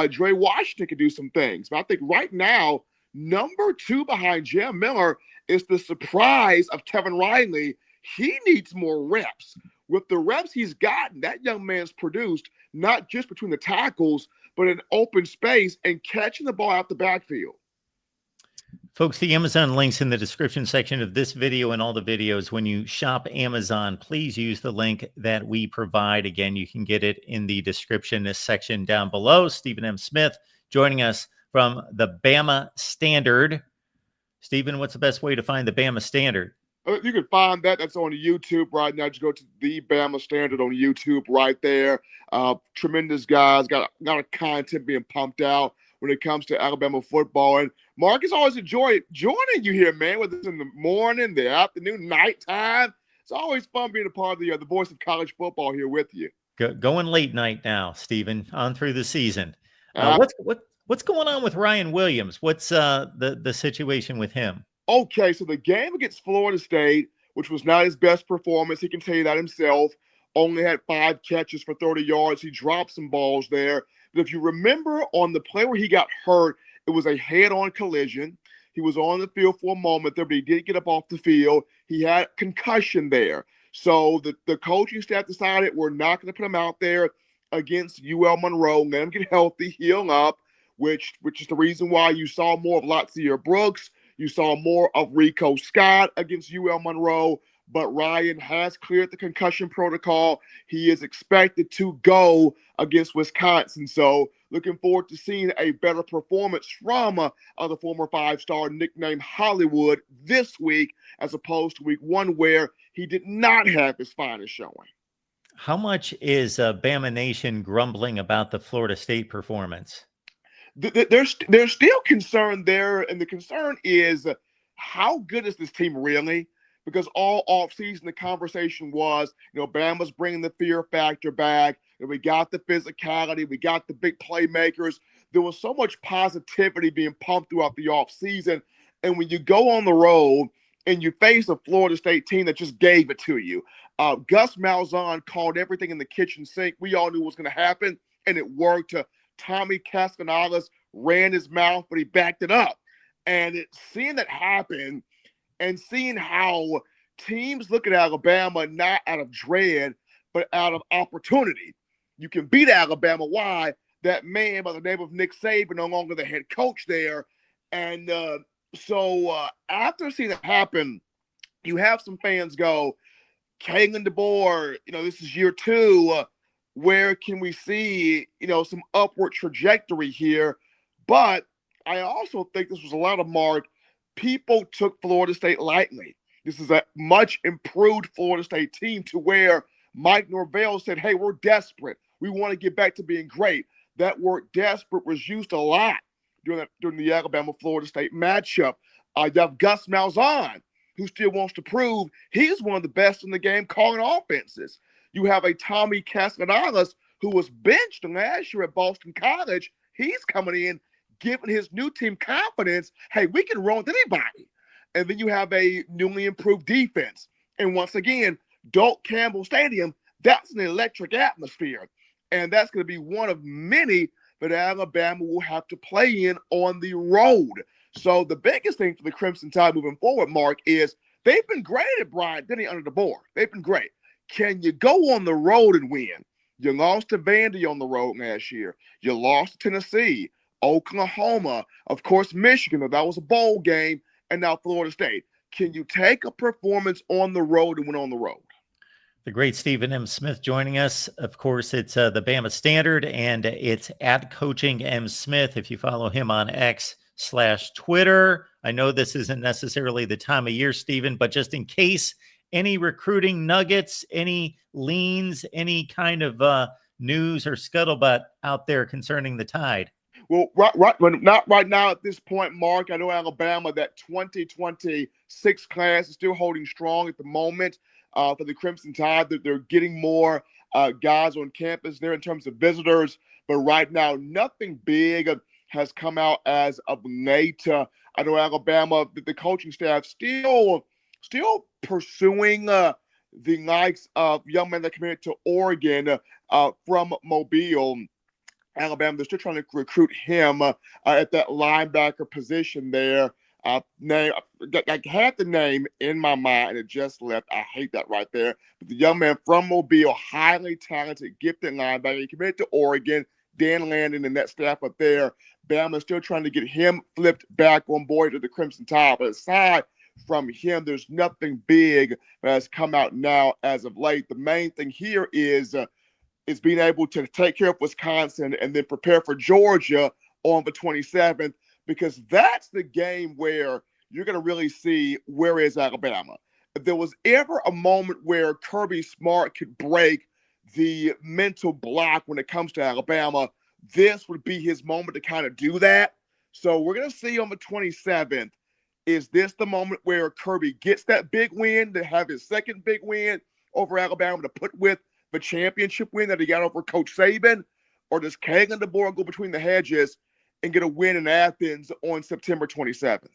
Dre Washington could do some things. But I think right now, number 2 behind Jam Miller is the surprise of Kevin Riley. He needs more reps. With the reps he's gotten, that young man's produced not just between the tackles, but in open space and catching the ball out the backfield. Folks, the Amazon link's in the description section of this video and all the videos. When you shop Amazon, please use the link that we provide. Again, you can get it in the description section down below. Stephen M. Smith joining us from the Bama Standard. Stephen, what's the best way to find the Bama Standard? You can find that. That's on YouTube right now. Just go to the Bama Standard on YouTube right there. Tremendous guys. Got a lot of content being pumped out when it comes to Alabama football. And Marcus, always enjoy joining you here, man, whether it's in the morning, the afternoon, nighttime. It's always fun being a part of the voice of college football here with you. Going late night now, Stephen, on through the season. What's going on with Ryan Williams? What's the situation with him? Okay, so the game against Florida State, which was not his best performance, he can tell you that himself, only had 5 catches for 30 yards. He dropped some balls there. But if you remember on the play where he got hurt, it was a head-on collision. He was on the field for a moment there, but he did get up off the field. He had concussion there. So the coaching staff decided we're not going to put him out there against UL Monroe, let him get healthy, heal up, which is the reason why you saw more of Latsier Brooks. You saw more of Rico Scott against UL Monroe, but Ryan has cleared the concussion protocol. He is expected to go against Wisconsin. So looking forward to seeing a better performance from the former 5-star nicknamed Hollywood this week, as opposed to week 1 where he did not have his finest showing. How much is Bama Nation grumbling about the Florida State performance? There's still concern there, and the concern is how good is this team really? Because all offseason the conversation was, Bama's bringing the fear factor back, and we got the physicality, we got the big playmakers. There was so much positivity being pumped throughout the offseason, and when you go on the road and you face a Florida State team that just gave it to you, Gus Malzahn called everything in the kitchen sink. We all knew what was going to happen, and it worked. Tommy Cascanalis ran his mouth, but he backed it up. And seeing that happen and seeing how teams look at Alabama not out of dread, but out of opportunity. You can beat Alabama. Why? That man by the name of Nick Saban no longer the head coach there. And so after seeing that happen, you have some fans go, Kalen DeBoer, this is year 2. Where can we see, some upward trajectory here? But I also think this was a lot of Mark. People took Florida State lightly. This is a much improved Florida State team to where Mike Norvell said, hey, we're desperate. We want to get back to being great. That word desperate was used a lot during the Alabama-Florida State matchup. You have Gus Malzahn, who still wants to prove he's one of the best in the game calling offenses. You have a Tommy Castellanos who was benched last year at Boston College. He's coming in, giving his new team confidence. Hey, we can run with anybody. And then you have a newly improved defense. And once again, Doak Campbell Stadium, that's an electric atmosphere. And that's going to be one of many that Alabama will have to play in on the road. So the biggest thing for the Crimson Tide moving forward, Mark, is they've been great at Bryant-Denny under the board. They've been great. Can you go on the road and win? You lost to Vandy on the road last year. You lost to Tennessee, Oklahoma, of course, Michigan. That was a bowl game, and now Florida State. Can you take a performance on the road and win on the road? The great Stephen M. Smith joining us. Of course, it's the Bama Standard, and it's at Coaching M. Smith. If you follow him on X/Twitter, I know this isn't necessarily the time of year, Stephen, but just in case, any recruiting nuggets, any leans, any kind of news or scuttlebutt out there concerning the Tide? Well, not right now at this point, Mark. I know Alabama, that 2026 class is still holding strong at the moment. For the Crimson Tide, they're getting more guys on campus there in terms of visitors. But right now, nothing big has come out as of late. I know Alabama, the coaching staff still pursuing the likes of young men that committed to Oregon from Mobile. Alabama, they're still trying to recruit him at that linebacker position there. I had the name in my mind and it just left. I hate that right there. But the young man from Mobile, highly talented, gifted linebacker, he committed to Oregon. Dan Landon and that staff up there. Bama is still trying to get him flipped back on board to the Crimson Tide. But aside from him, there's nothing big that has come out now as of late. The main thing here is being able to take care of Wisconsin and then prepare for Georgia on the 27th. Because that's the game where you're going to really see where is Alabama. If there was ever a moment where Kirby Smart could break the mental block when it comes to Alabama, this would be his moment to kind of do that. So we're going to see on the 27th, is this the moment where Kirby gets that big win, to have his second big win over Alabama to put with the championship win that he got over Coach Saban? Or does Kagan DeBoer go between the hedges and get a win in Athens on September 27th?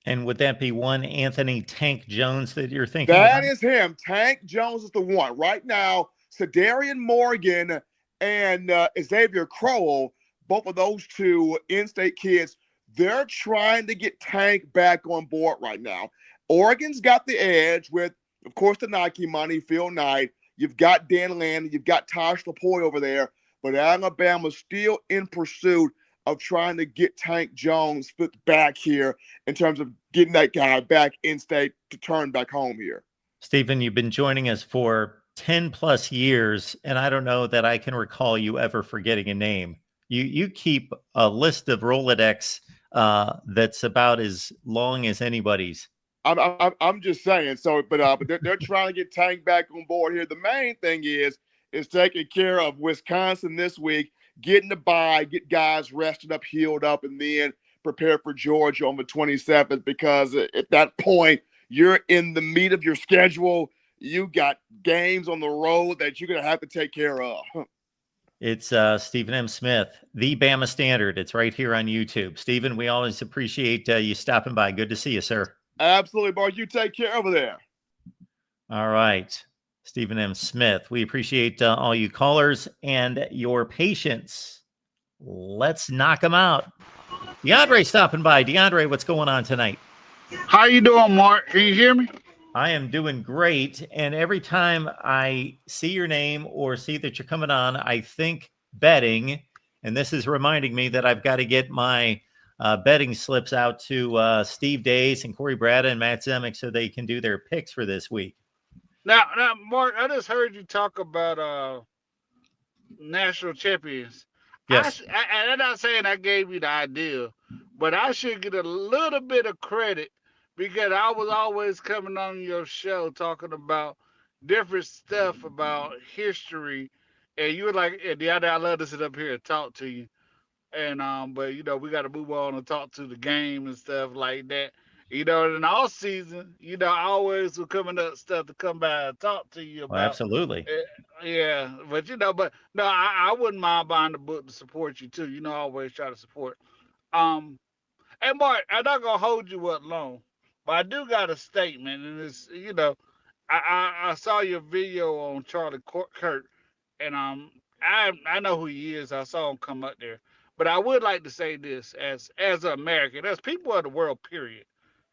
And would that be one Anthony Tank Jones that you're thinking That about? is him. Tank Jones is the one. Right now, Cedarian Morgan and Xavier Crowell, both of those two in-state kids, they're trying to get Tank back on board right now. Oregon's got the edge with, of course, the Nike money, Phil Knight. You've got Dan Landon. You've got Tosh Lapoy over there. But Alabama's still in pursuit of trying to get Tank Jones put back here in terms of getting that guy back in state to turn back home here. Stephen, you've been joining us for 10 plus years, and I don't know that I can recall you ever forgetting a name. You keep a list of Rolodex that's about as long as anybody's. I'm just saying. So, but they're trying to get Tank back on board here. The main thing is taking care of Wisconsin this week, getting the bye, get guys rested up, healed up, and then prepare for Georgia on the 27th, because at that point, you're in the meat of your schedule. You got games on the road that you're going to have to take care of. It's Stephen M. Smith, the Bama Standard. It's right here on YouTube. Stephen, we always appreciate you stopping by. Good to see you, sir. Absolutely, Bart. You take care over there. All right. Stephen M. Smith, we appreciate all you callers and your patience. Let's knock them out. DeAndre stopping by. DeAndre, what's going on tonight? How you doing, Mark? Can you hear me? I am doing great. And every time I see your name or see that you're coming on, I think betting. And this is reminding me that I've got to get my betting slips out to Steve Days and Corey Brada and Matt Zemek so they can do their picks for this week. Now, Mark, I just heard you talk about national champions. Yes. I'm not saying I gave you the idea, but I should get a little bit of credit because I was always coming on your show talking about different stuff about history, and you were like, "Yeah, I love to sit up here and talk to you." And but we got to move on and talk to the game and stuff like that. In all season, I always was coming up stuff to come by and talk to you Well, about. absolutely. Yeah, but but no, I wouldn't mind buying the book to support you too. I always try to support. Um, Hey, Mark, I'm not gonna hold you up long, but I do got a statement, and I saw your video on Charlie Kirk, and I know who he is. I saw him come up there, but I would like to say this as an American, as people of the world, period,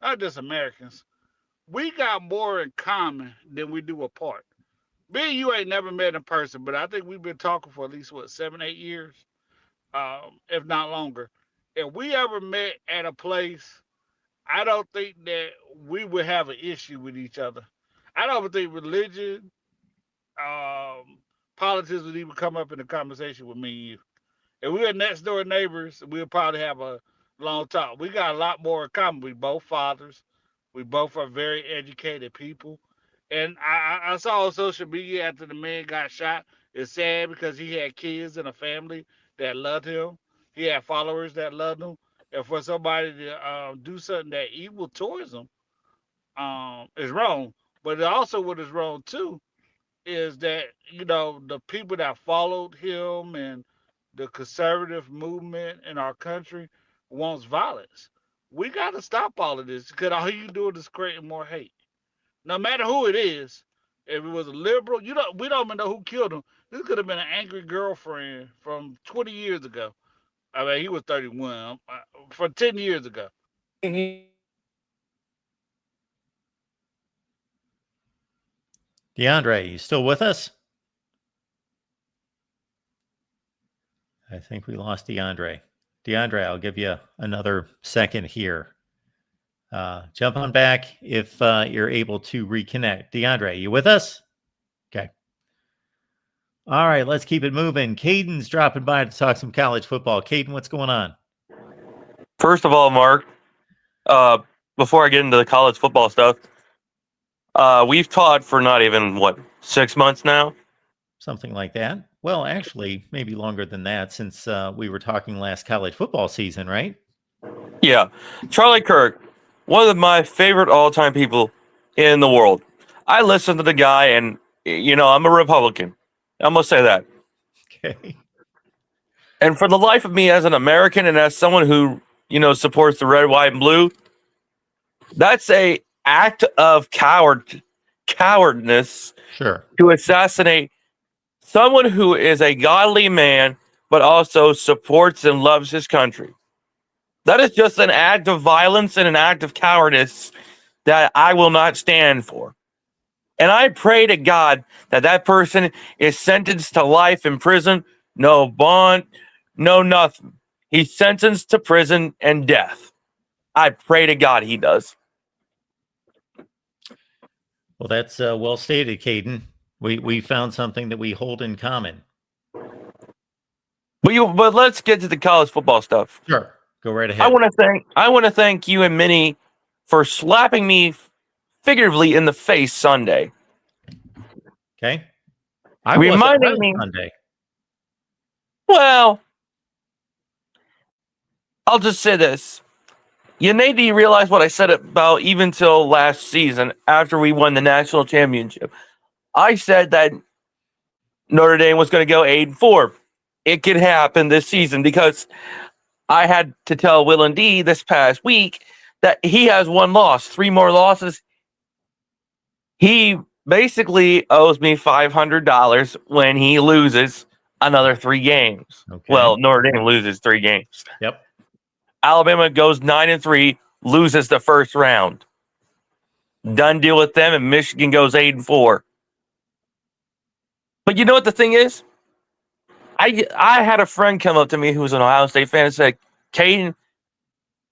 not just Americans. We got more in common than we do apart. Me and you ain't never met in person, but I think we've been talking for at least 7, 8 years, if not longer. If we ever met at a place, I don't think that we would have an issue with each other. I don't think religion, um, politics would even come up in the conversation with me and you. If we were next door neighbors, we'd probably have a long talk. We got a lot more in common. We both fathers. We both are very educated people. And I saw on social media after the man got shot. It's sad because he had kids and a family that loved him. He had followers that loved him. And for somebody to do something that evil towards him is wrong. But also what is wrong too is that the people that followed him and the conservative movement in our country wants violence. We got to stop all of this because all you doing is creating more hate. No matter who it is, if it was a liberal, we don't even know who killed him. This could have been an angry girlfriend from 20 years ago. I mean, he was 31 for 10 years ago. DeAndre, you still with us? I think we lost DeAndre. DeAndre, I'll give you another second here. Jump on back if you're able to reconnect. DeAndre, you with us? Okay. All right, let's keep it moving. Caden's dropping by to talk some college football. Caden, what's going on? First of all, Mark, before I get into the college football stuff, we've taught for not even, 6 months now? Something like that. Well, actually, maybe longer than that since we were talking last college football season, right? Yeah. Charlie Kirk, one of my favorite all-time people in the world. I listen to the guy, and, I'm a Republican. I'm going to say that. Okay. And for the life of me, as an American and as someone who, supports the red, white, and blue, that's a act of cowardness Sure. to assassinate someone who is a godly man, but also supports and loves his country. That is just an act of violence and an act of cowardice that I will not stand for. And I pray to God that that person is sentenced to life in prison, no bond, no nothing. He's sentenced to prison and death. I pray to God he does. Well, that's well stated, Caden. We found something that we hold in common. But let's get to the college football stuff. Sure. Go right ahead. I want to thank you and Minnie for slapping me figuratively in the face Sunday. Okay. Reminding me Sunday. Well, I'll just say this. You need to realize what I said about even till last season after we won the national championship. I said that Notre Dame was going to go 8-4. It could happen this season because I had to tell Will and D this past week that he has one loss, 3 more losses. He basically owes me $500 when he loses another 3 games. Okay. Well, Notre Dame loses 3 games. Yep. Alabama goes 9-3, loses the first round. Done deal with them, and Michigan goes 8-4. But you know what the thing is? I had a friend come up to me who was an Ohio State fan and said, Caden,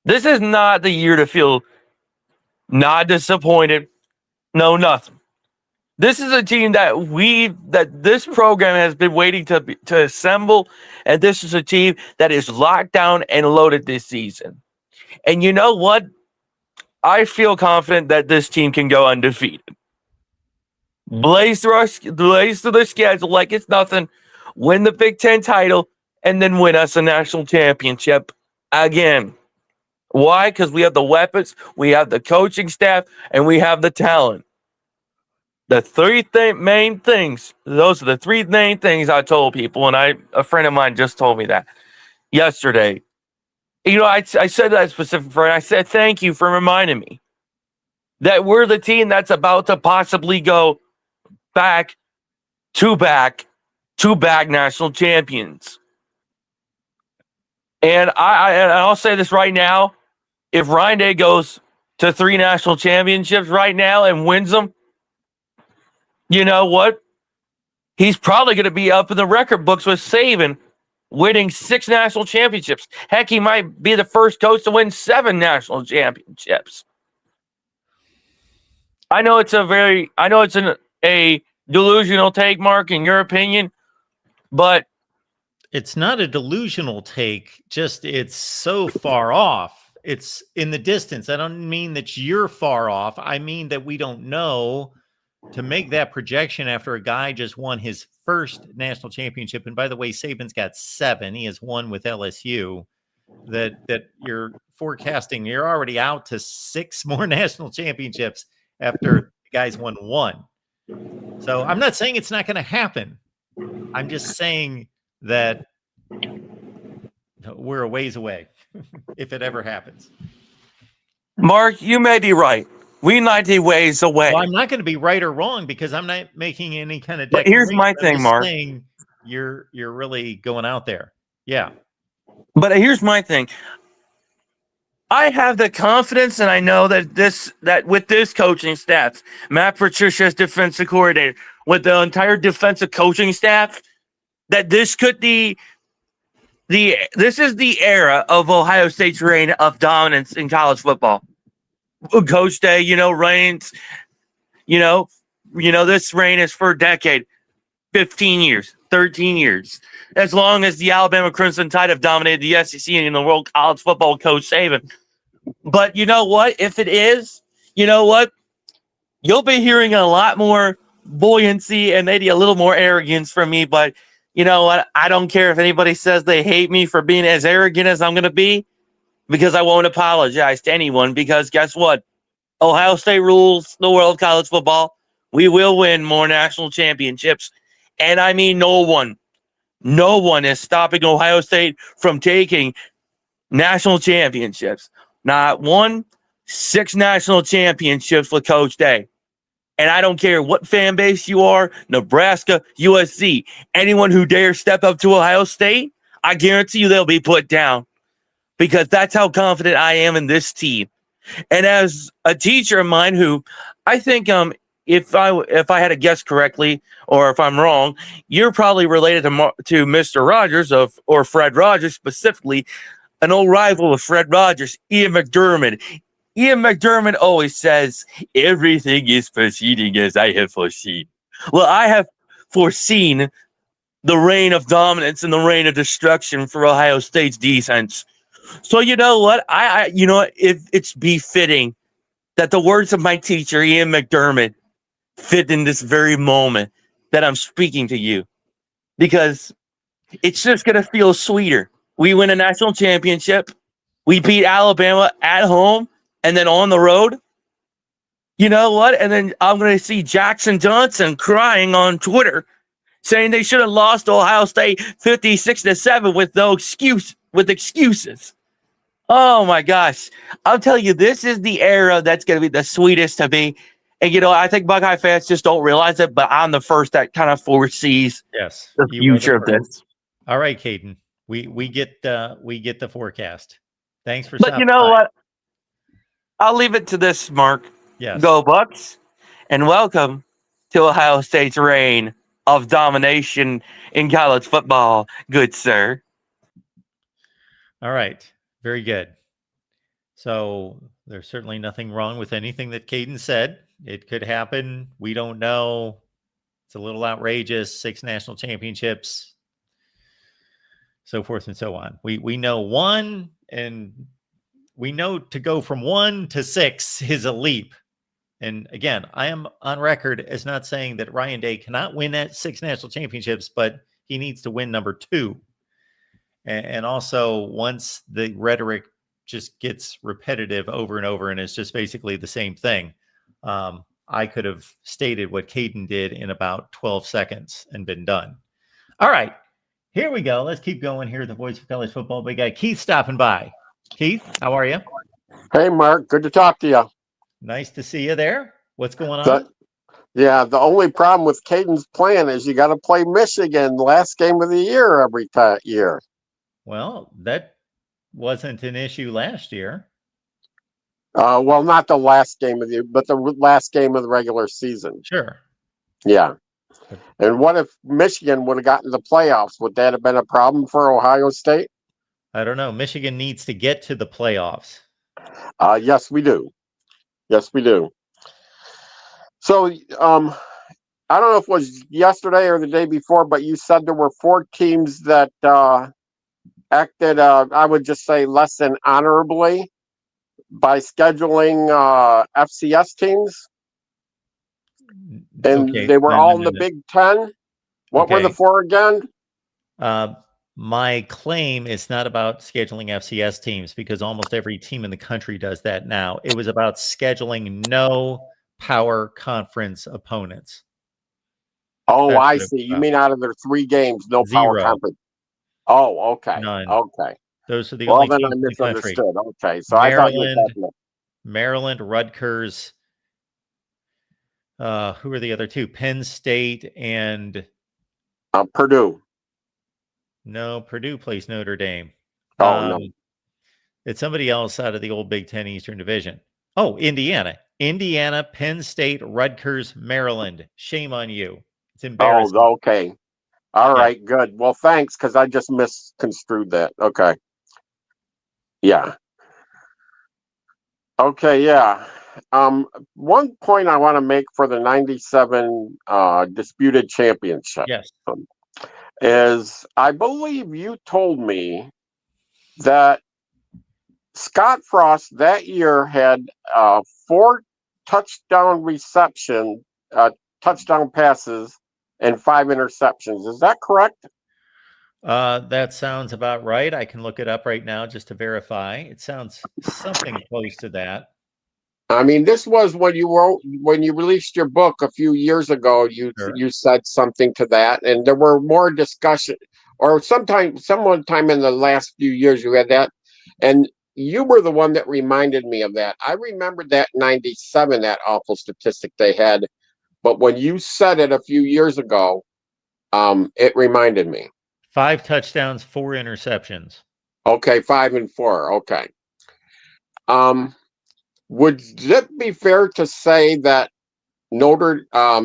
this is not the year to feel not disappointed. No, nothing. This is a team that this program has been waiting to assemble, and this is a team that is locked down and loaded this season. And you know what? I feel confident that this team can go undefeated. Blaze through the schedule like it's nothing, win the Big Ten title, and then win us a national championship again. Why? Because we have the weapons, we have the coaching staff, and we have the talent. The main things. Those are the three main things I told people, and a friend of mine just told me that yesterday. You know, I said that specific friend. I said, thank you for reminding me that we're the team that's about to possibly go back to back national champions. And I'll say this right now: if Ryan Day goes to 3 national championships right now and wins them, you know what? He's probably going to be up in the record books with Saban winning 6 national championships. Heck, he might be the first coach to win 7 national championships. I know it's a delusional take, Mark, in your opinion, but It's not a delusional take, just it's so far off. It's in the distance. I don't mean that you're far off. I mean that we don't know to make that projection after a guy just won his first national championship. And by the way, Saban's got 7. He has 1 with LSU. That you're forecasting, you're already out to 6 more national championships after the guys won 1. So I'm not saying it's not going to happen. I'm just saying that we're a ways away if it ever happens. Mark, you may be right. We might be ways away. Well, I'm not going to be right or wrong because I'm not making any kind of But here's my I'm thing, just Mark. saying you're really going out there. Yeah. But here's my thing. I have the confidence, and I know that with this coaching staff, Matt Patricia's defensive coordinator, with the entire defensive coaching staff, that this could be this is the era of Ohio State's reign of dominance in college football. Coach Day, reigns, this reign is for a decade, 15 years, 13 years. As long as the Alabama Crimson Tide have dominated the SEC and the world college football, Coach Saban. But you know what? If it is, you know what? You'll be hearing a lot more buoyancy and maybe a little more arrogance from me. But you know what? I don't care if anybody says they hate me for being as arrogant as I'm going to be, because I won't apologize to anyone, because guess what? Ohio State rules the world of college football. We will win more national championships. And I mean, no one is stopping Ohio State from taking national championships. Not one, 6 national championships with Coach Day. And I don't care what fan base you are, Nebraska, USC, anyone who dares step up to Ohio State, I guarantee you they'll be put down, because that's how confident I am in this team. And as a teacher of mine who I think if I had to guess correctly, or if I'm wrong, you're probably related to Mr. Rogers or Fred Rogers, specifically an old rival of Fred Rogers, Ian McDermott. Ian McDermott always says, everything is proceeding as I have foreseen. Well, I have foreseen the reign of dominance and the reign of destruction for Ohio State's defense. So you know what? If it's befitting that the words of my teacher, Ian McDermott, fit in this very moment that I'm speaking to you, because it's just going to feel sweeter. We win a national championship. We beat Alabama at home and then on the road. You know what? And then I'm going to see Jackson Johnson crying on Twitter saying they should have lost to Ohio State 56-7 with excuses. Oh my gosh. I'll tell you, this is the era that's going to be the sweetest to me. And, I think Buckeye fans just don't realize it, but I'm the first that kind of foresees the future of this. All right, Caden. We get the forecast. Thanks for But stopping you know by. what? I'll leave it to this, Mark. Yes. Go Bucks, and welcome to Ohio State's reign of domination in college football, good sir. All right. Very good. So there's certainly nothing wrong with anything that Caden said. It could happen. We don't know. It's a little outrageous. 6 national championships, so forth and so on. We know 1, and we know to go from 1 to 6 is a leap. And again, I am on record as not saying that Ryan Day cannot win at 6 national championships, but he needs to win number 2. And also, once the rhetoric just gets repetitive over and over, and it's just basically the same thing. I could have stated what Caden did in about 12 seconds and been done. All right, here we go. Let's keep going here. The voice of college football. We got Keith stopping by. Keith, how are you? Hey, Mark. Good to talk to you. Nice to see you there. What's going on? The only problem with Caden's plan is you got to play Michigan last game of the year every year. Well, that wasn't an issue last year. Well, not the last game of the year, but the last game of the regular season. Sure. Yeah. And what if Michigan would have gotten the playoffs? Would that have been a problem for Ohio State? I don't know. Michigan needs to get to the playoffs. Yes, we do. Yes, we do. So, I don't know if it was yesterday or the day before, but you said there were 4 teams that acted, I would just say, less than honorably by scheduling FCS teams. And Okay. they were No, all no, in no, the no. Big Ten. What were the Okay. 4 again? My claim is not about scheduling FCS teams because almost every team in the country does that now. It was about scheduling no power conference opponents. Oh, That's I what it see. was You about. mean out of their 3 games, no power 0. conference? Oh, okay. None. Okay. Those are the Well, only then I teams in the country. misunderstood. Okay. So I thought you were talking about Maryland, Rutgers. Who are the other 2? Penn State and Purdue. no, Purdue plays Notre Dame. Oh, no. It's somebody else out of the old Big Ten Eastern Division. Oh, Indiana. Indiana, Penn State, Rutgers, Maryland. Shame on you. It's embarrassing. Oh, okay. All Yeah. right, good. Well, thanks, because I just misconstrued that. Okay. Yeah. Okay, yeah. One point I want to make for the 97 disputed championship Yes. is I believe you told me that Scott Frost that year had 4 touchdown touchdown passes and 5 interceptions. Is that correct? That sounds about right. I can look it up right now just to verify. It sounds something close to that. I mean, this was when you released your book a few years ago. You said something to that, and there were more discussion, or sometime in the last few years you had that, and you were the one that reminded me of that. I remembered that 97, that awful statistic they had, but when you said it a few years ago, it reminded me. 5 touchdowns, 4 interceptions. Okay, 5 and 4. Okay. Would it be fair to say that Nebraska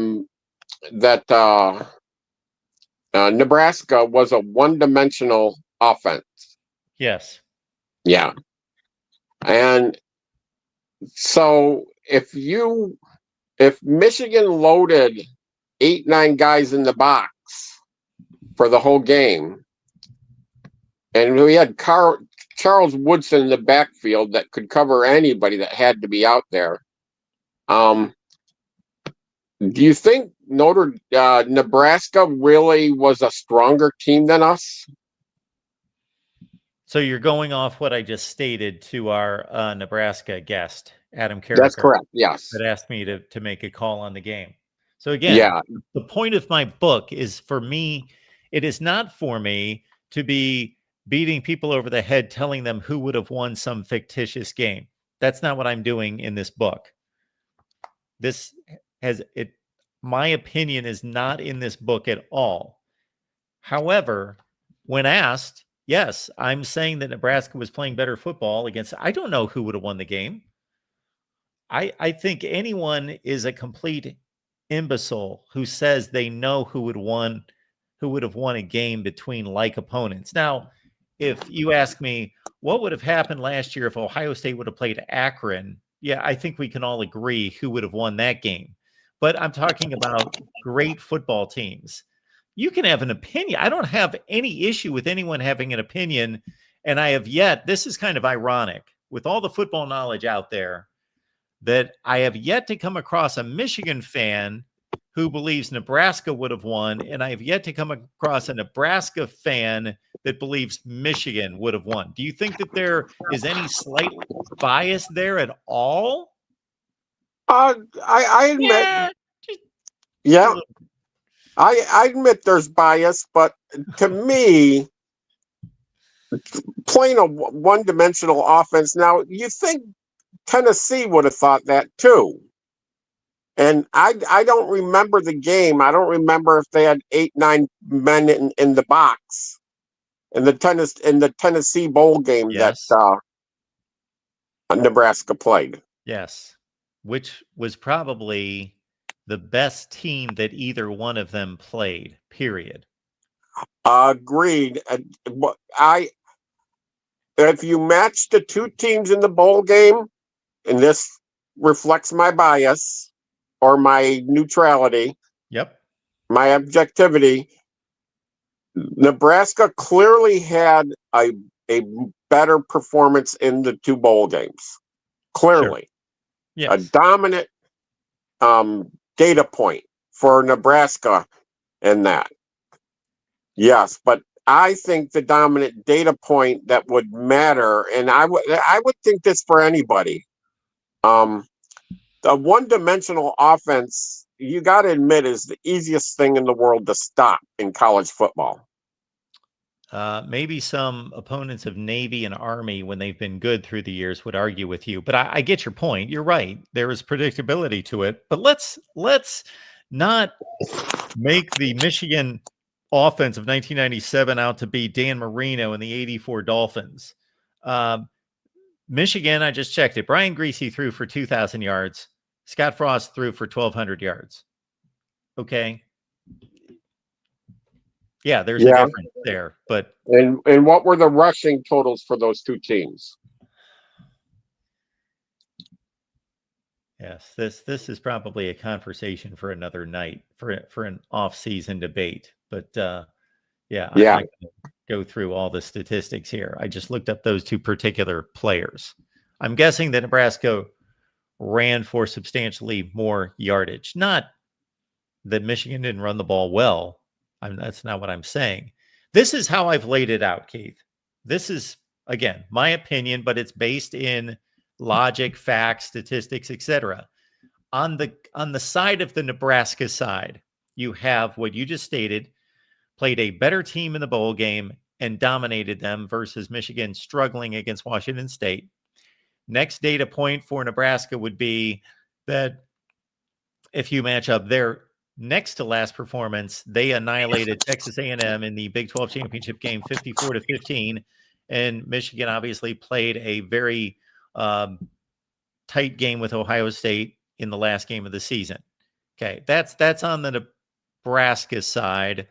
was a one-dimensional offense? Yes. Yeah. And so if Michigan loaded 8-9 guys in the box for the whole game, and we had Charles Woodson in the backfield that could cover anybody that had to be out there. Do you think Nebraska really was a stronger team than us? So you're going off what I just stated to our Nebraska guest, Adam Carricker. That's correct. Yes. That asked me to make a call on the game. So again, Yeah. The point of my book is for me, it is not for me to be beating people over the head, telling them who would have won some fictitious game. That's not what I'm doing in this book. My opinion is not in this book at all. However, when asked, yes, I'm saying that Nebraska was playing better football against, I don't know who would have won the game. I think anyone is a complete imbecile who says they know who would have won a game between like opponents. Now, if you ask me what would have happened last year if Ohio State would have played Akron, yeah, I think we can all agree who would have won that game. But I'm talking about great football teams. You can have an opinion. I don't have any issue with anyone having an opinion. And this is kind of ironic with all the football knowledge out there, that I have yet to come across a Michigan fan who believes Nebraska would have won, and I have yet to come across a Nebraska fan that believes Michigan would have won. Do you think that there is any slight bias there at all? I admit, yeah, I admit there's bias, but to me, playing a one-dimensional offense. Now, you think Tennessee would have thought that too. And I don't remember the game. I don't remember if they had 8-9 men in the box in the Tennessee bowl game Yes. that Nebraska played. Yes, which was probably the best team that either one of them played, period. Agreed. If you match the two teams in the bowl game, and this reflects my bias or my neutrality, Yep. my objectivity, Nebraska clearly had a better performance in the two bowl games. Clearly. Yes. A dominant data point for Nebraska in that. Yes, but I think the dominant data point that would matter, and I would think this for anybody. The one-dimensional offense, you got to admit, is the easiest thing in the world to stop in college football. Maybe some opponents of Navy and Army, when they've been good through the years, would argue with you. But I get your point. You're right. There is predictability to it. But let's not make the Michigan offense of 1997 out to be Dan Marino and the 84 Dolphins. Michigan, I just checked it. Brian Greasy threw for 2,000 yards. Scott Frost threw for 1,200 yards. Okay. Yeah, there's a difference there. But and what were the rushing totals for those two teams? yes, this is probably a conversation for another night, for an off-season debate. But I'm not going to go through all the statistics here. I just looked up those two particular players. I'm guessing that Nebraska ran for substantially more yardage. Not that Michigan didn't run the ball well. That's not what I'm saying. This is how I've laid it out, Keith. This is, again, my opinion, but it's based in logic, facts, statistics, etc. On the side of the Nebraska side, you have what you just stated, played a better team in the bowl game and dominated them versus Michigan struggling against Washington State. Next data point for Nebraska would be that if you match up their next to last performance, they annihilated Texas A&M in the Big 12 championship game 54-15, and Michigan obviously played a very tight game with Ohio State in the last game of the season. Okay, that's on the Nebraska side.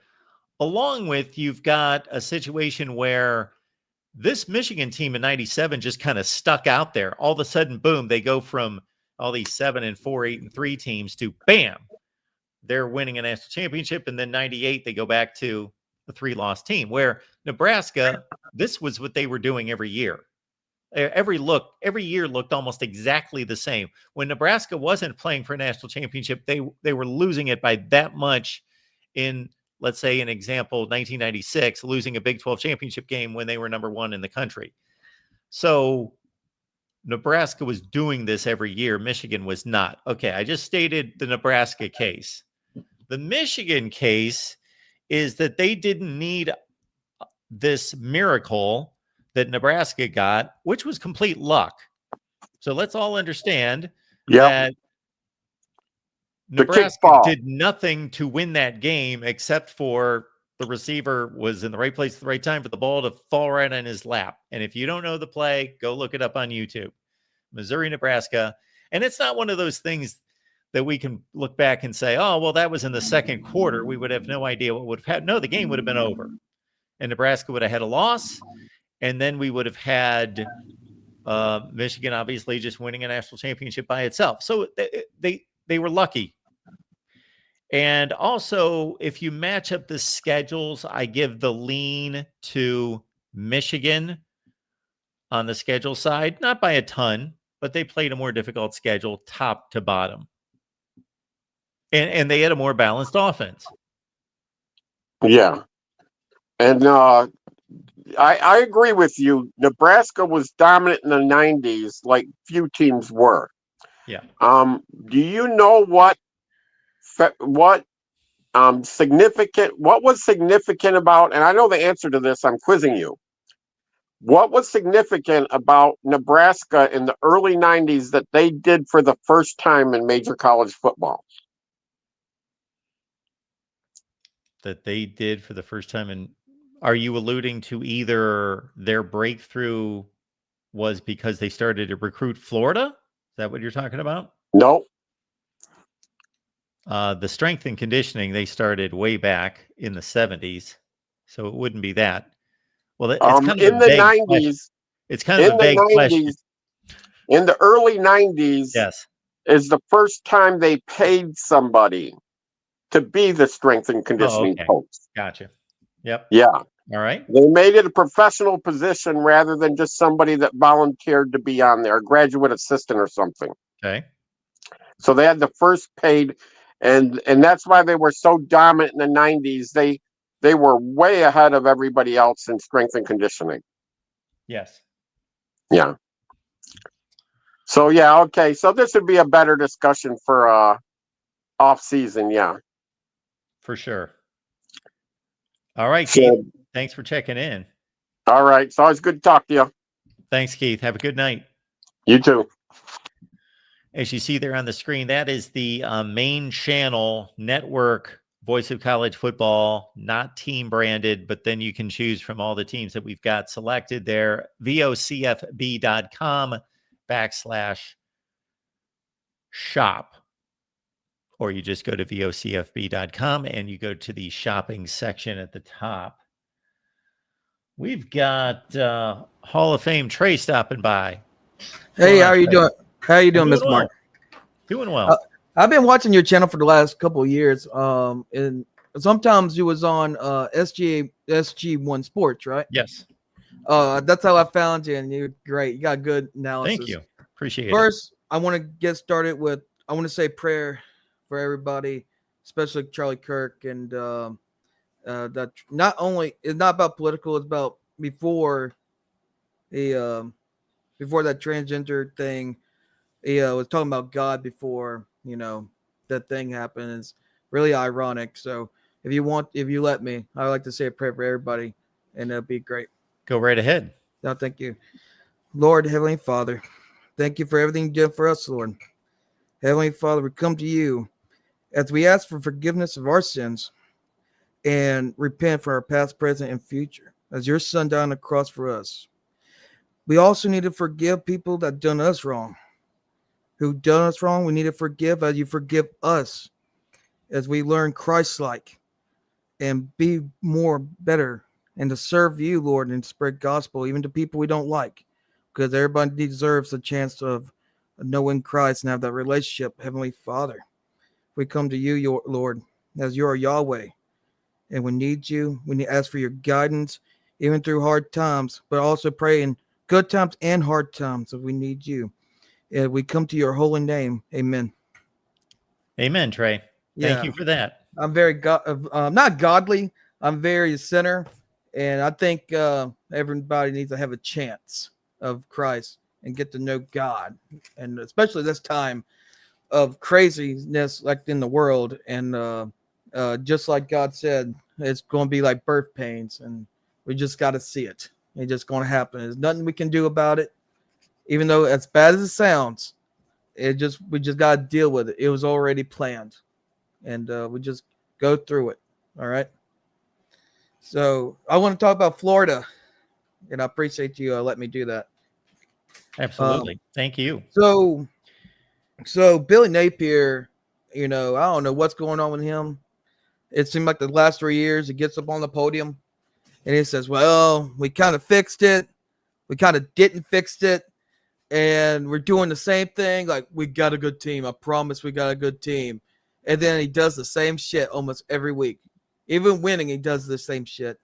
Along with, you've got a situation where this Michigan team in 97 just kind of stuck out there. All of a sudden, boom, they go from all these 7-4, 8-3 teams to bam, they're winning a national championship. And then 98, they go back to a 3-loss team, where Nebraska, this was what they were doing every year. Every year looked almost exactly the same. When Nebraska wasn't playing for a national championship, they were losing it by that much in, let's say, an example, 1996, losing a Big 12 championship game when they were number 1 in the country. So Nebraska was doing this every year. Michigan was not. Okay, I just stated the Nebraska case. The Michigan case is that they didn't need this miracle that Nebraska got, which was complete luck. So let's all understand that Nebraska did nothing to win that game except for the receiver was in the right place at the right time for the ball to fall right on his lap. And if you don't know the play, go look it up on YouTube. Missouri, Nebraska. And it's not one of those things that we can look back and say, oh, well, that was in the second quarter. We would have no idea what would have happened. No, the game would have been over. And Nebraska would have had a loss. And then we would have had Michigan obviously just winning a national championship by itself. So they were lucky. And also, if you match up the schedules, I give the lean to Michigan on the schedule side, not by a ton, but they played a more difficult schedule top to bottom. And they had a more balanced offense. Yeah. And I agree with you. Nebraska was dominant in the 90s like few teams were. Yeah. Do you know what significant, what was significant about, and I know the answer to this, I'm quizzing you. What was significant about Nebraska in the early 90s that they did for the first time in major college football? That they did for the first time. And are you alluding to either their breakthrough was because they started to recruit Florida? Is that what you're talking about? No. The strength and conditioning, they started way back in the 70s. So it wouldn't be that. Well, it's kind of In a the vague 90s, question. It's kind of a vague question. In the early 90s, Yes. is the first time they paid somebody to be the strength and conditioning coach. Gotcha. Yep. Yeah. All right. They made it a professional position rather than just somebody that volunteered to be on there, a graduate assistant or something. Okay. So they had the first paid, and that's why they were so dominant in the 90s. They were way ahead of everybody else in strength and conditioning. Yes. Yeah. So yeah, okay. So this would be a better discussion for off season, yeah. For sure. All right, Sure. Keith. Thanks for checking in. All right. It's always good to talk to you. Thanks, Keith. Have a good night. You too. As you see there on the screen, that is the main channel network, Voice of College Football, not team branded, but then you can choose from all the teams that we've got selected there. vocfb.com/shop. Or you just go to vocfb.com and you go to the shopping section at the top. We've got Hall of Fame Trey stopping by. Hey, how are you doing? How are you doing, Mr. Mark? Doing well. I've been watching your channel for the last couple of years. And sometimes you was on SG1 Sports, right? Yes. That's how I found you, and you're great. You got good analysis. Thank you. Appreciate it. First, I want to get started with, I want to say prayer for everybody, especially Charlie Kirk, and that not only, it's not about political, it's about before that transgender thing. He was talking about God before, that thing happened. It's really ironic. So if you let me, I would like to say a prayer for everybody, and that'd be great. Go right ahead. No, thank you. Lord, Heavenly Father, thank you for everything you did for us, Lord. Heavenly Father, we come to you as we ask for forgiveness of our sins and repent for our past, present, and future, as your Son died on the cross for us. We also need to forgive people that done us wrong. Who done us wrong, we need to forgive as you forgive us, as we learn Christ-like and be more better, and to serve you, Lord, and spread gospel even to people we don't like, because everybody deserves a chance of knowing Christ and have that relationship. Heavenly Father, we come to you, your Lord, as you are Yahweh, and we need you. We need to ask for your guidance, even through hard times, but also pray in good times and hard times. So we need you. And we come to your holy name. Amen. Amen, Trey. Thank you for that. I'm very not godly. I'm very sinner, and I think everybody needs to have a chance of Christ and get to know God, and especially this time of craziness like in the world. And just like God said, it's going to be like birth pains, and we just got to see it. It's just going to happen. There's nothing we can do about it. Even though as bad as it sounds, we just got to deal with it. It was already planned, and we just go through it. All right. So I want to talk about Florida, and I appreciate you letting me do that. Absolutely. Thank you. So Billy Napier, I don't know what's going on with him. It seemed like the last 3 years he gets up on the podium and he says, well, we kind of fixed it. We kind of didn't fix it. And we're doing the same thing. Like, we got a good team. I promise we got a good team. And then he does the same shit almost every week. Even winning, he does the same shit.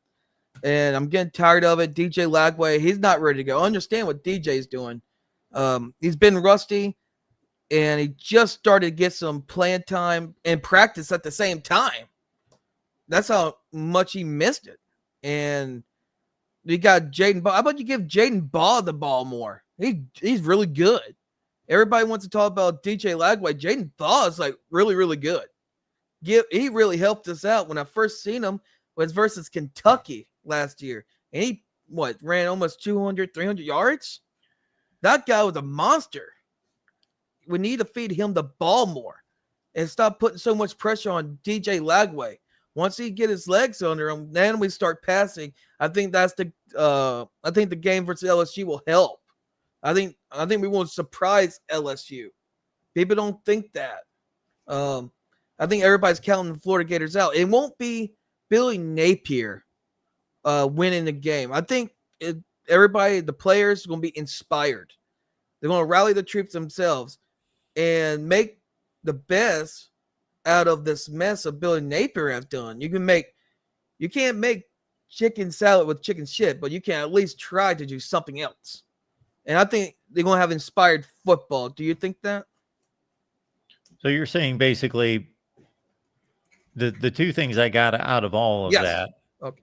And I'm getting tired of it. DJ Lagway, he's not ready to go. I understand what DJ's doing. He's been rusty. and he just started to get some playing time and practice at the same time. That's how much he missed it. And you got Jaden Ball. How about you give Jaden Ball the ball more? He's really good. Everybody wants to talk about DJ Lagway. Jaden Ball is like really, really good. He really helped us out. When I first seen him was versus Kentucky last year. And he ran almost 200, 300 yards? That guy was a monster. We need to feed him the ball more and stop putting so much pressure on DJ Lagway. Once he get his legs under him, then we start passing. I think the game versus LSU will help. I think we will surprise LSU. People don't think that. I think everybody's counting the Florida Gators out. It won't be Billy Napier winning the game. I think the players are going to be inspired. They're going to rally the troops themselves and make the best out of this mess of Billy Napier have done. You can't make chicken salad with chicken shit, but you can at least try to do something else. And I think they're going to have inspired football. Do you think that? So you're saying basically the two things I got out of all of that. Okay.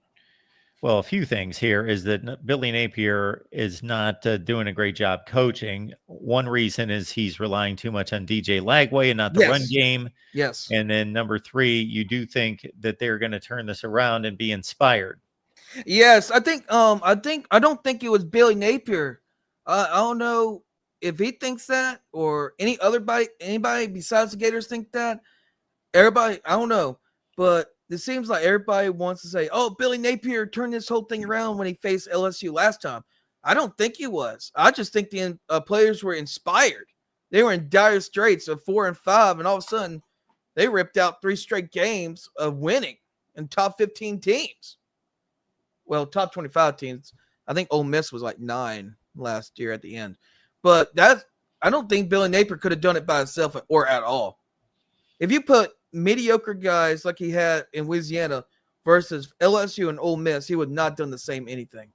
Well, a few things here is that Billy Napier is not doing a great job coaching. One reason is he's relying too much on DJ Lagway and not the run game. Yes. And then number 3, you do think that they're going to turn this around and be inspired. Yes, I don't think it was Billy Napier. I don't know if he thinks that or anybody besides the Gators think that. Everybody, I don't know, but it seems like everybody wants to say, "Oh, Billy Napier turned this whole thing around when he faced LSU last time." I don't think he was. I just think the players were inspired. They were in dire straits of 4-5, and all of a sudden, they ripped out 3 straight games of winning in top 15 teams. Well, top 25 teams. I think Ole Miss was like 9 last year at the end. But I don't think Billy Napier could have done it by himself or at all. If you put mediocre guys like he had in Louisiana versus LSU and Ole Miss, he would not have done the same anything.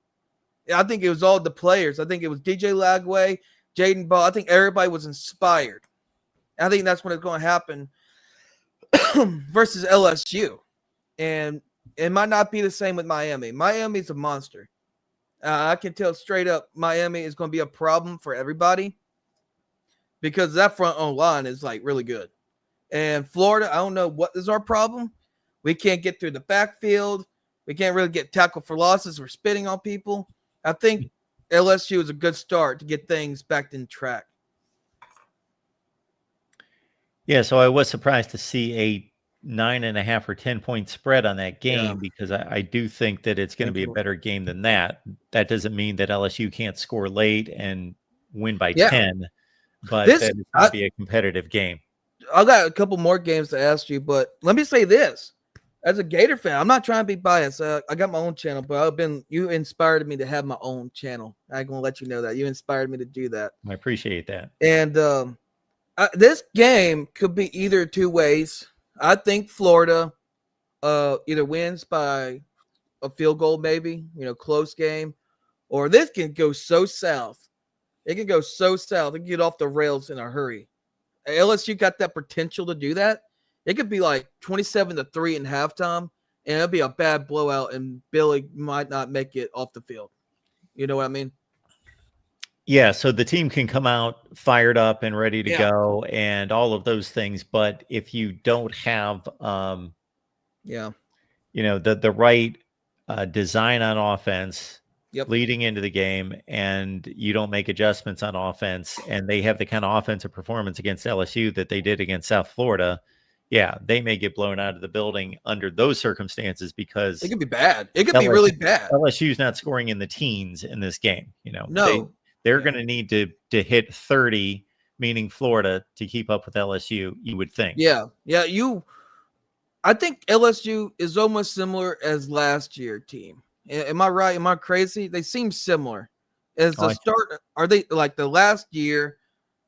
I think it was all the players. I think it was DJ Lagway, Jaden Ball. I think everybody was inspired. I think that's what is going to happen versus LSU. And it might not be the same with Miami. Miami's a monster. I can tell straight up Miami is going to be a problem for everybody because that front line is like really good. And Florida, I don't know what is our problem. We can't get through the backfield. We can't really get tackled for losses. We're spitting on people. I think LSU is a good start to get things back in track. Yeah, so I was surprised to see a 9.5 or 10-point spread on that game because I do think that it's going to be a better game than that. That doesn't mean that LSU can't score late and win by 10, but that it's going to be a competitive game. I got a couple more games to ask you, but let me say this. As a Gator fan, I'm not trying to be biased. I got my own channel, but you inspired me to have my own channel. I'm going to let you know that. You inspired me to do that. I appreciate that. And this game could be either 2 ways. I think Florida either wins by a field goal, maybe, close game, or this can go so south. It can go so south. It can get off the rails in a hurry. LSU got that potential to do that. It could be like 27-3 in halftime, and it'll be a bad blowout, and Billy might not make it off the field. You know what I mean? Yeah, so the team can come out fired up and ready to go and all of those things. But if you don't have, the right design on offense leading into the game, and you don't make adjustments on offense, and they have the kind of offensive performance against LSU that they did against South Florida, they may get blown out of the building under those circumstances because it could be bad. It could be really bad. LSU's not scoring in the teens in this game. No. They're going to need to hit 30, meaning Florida, to keep up with LSU, you would think. Yeah. I think LSU is almost similar as last year team. Am I right? Am I crazy? They seem similar. As the start, are they like the last year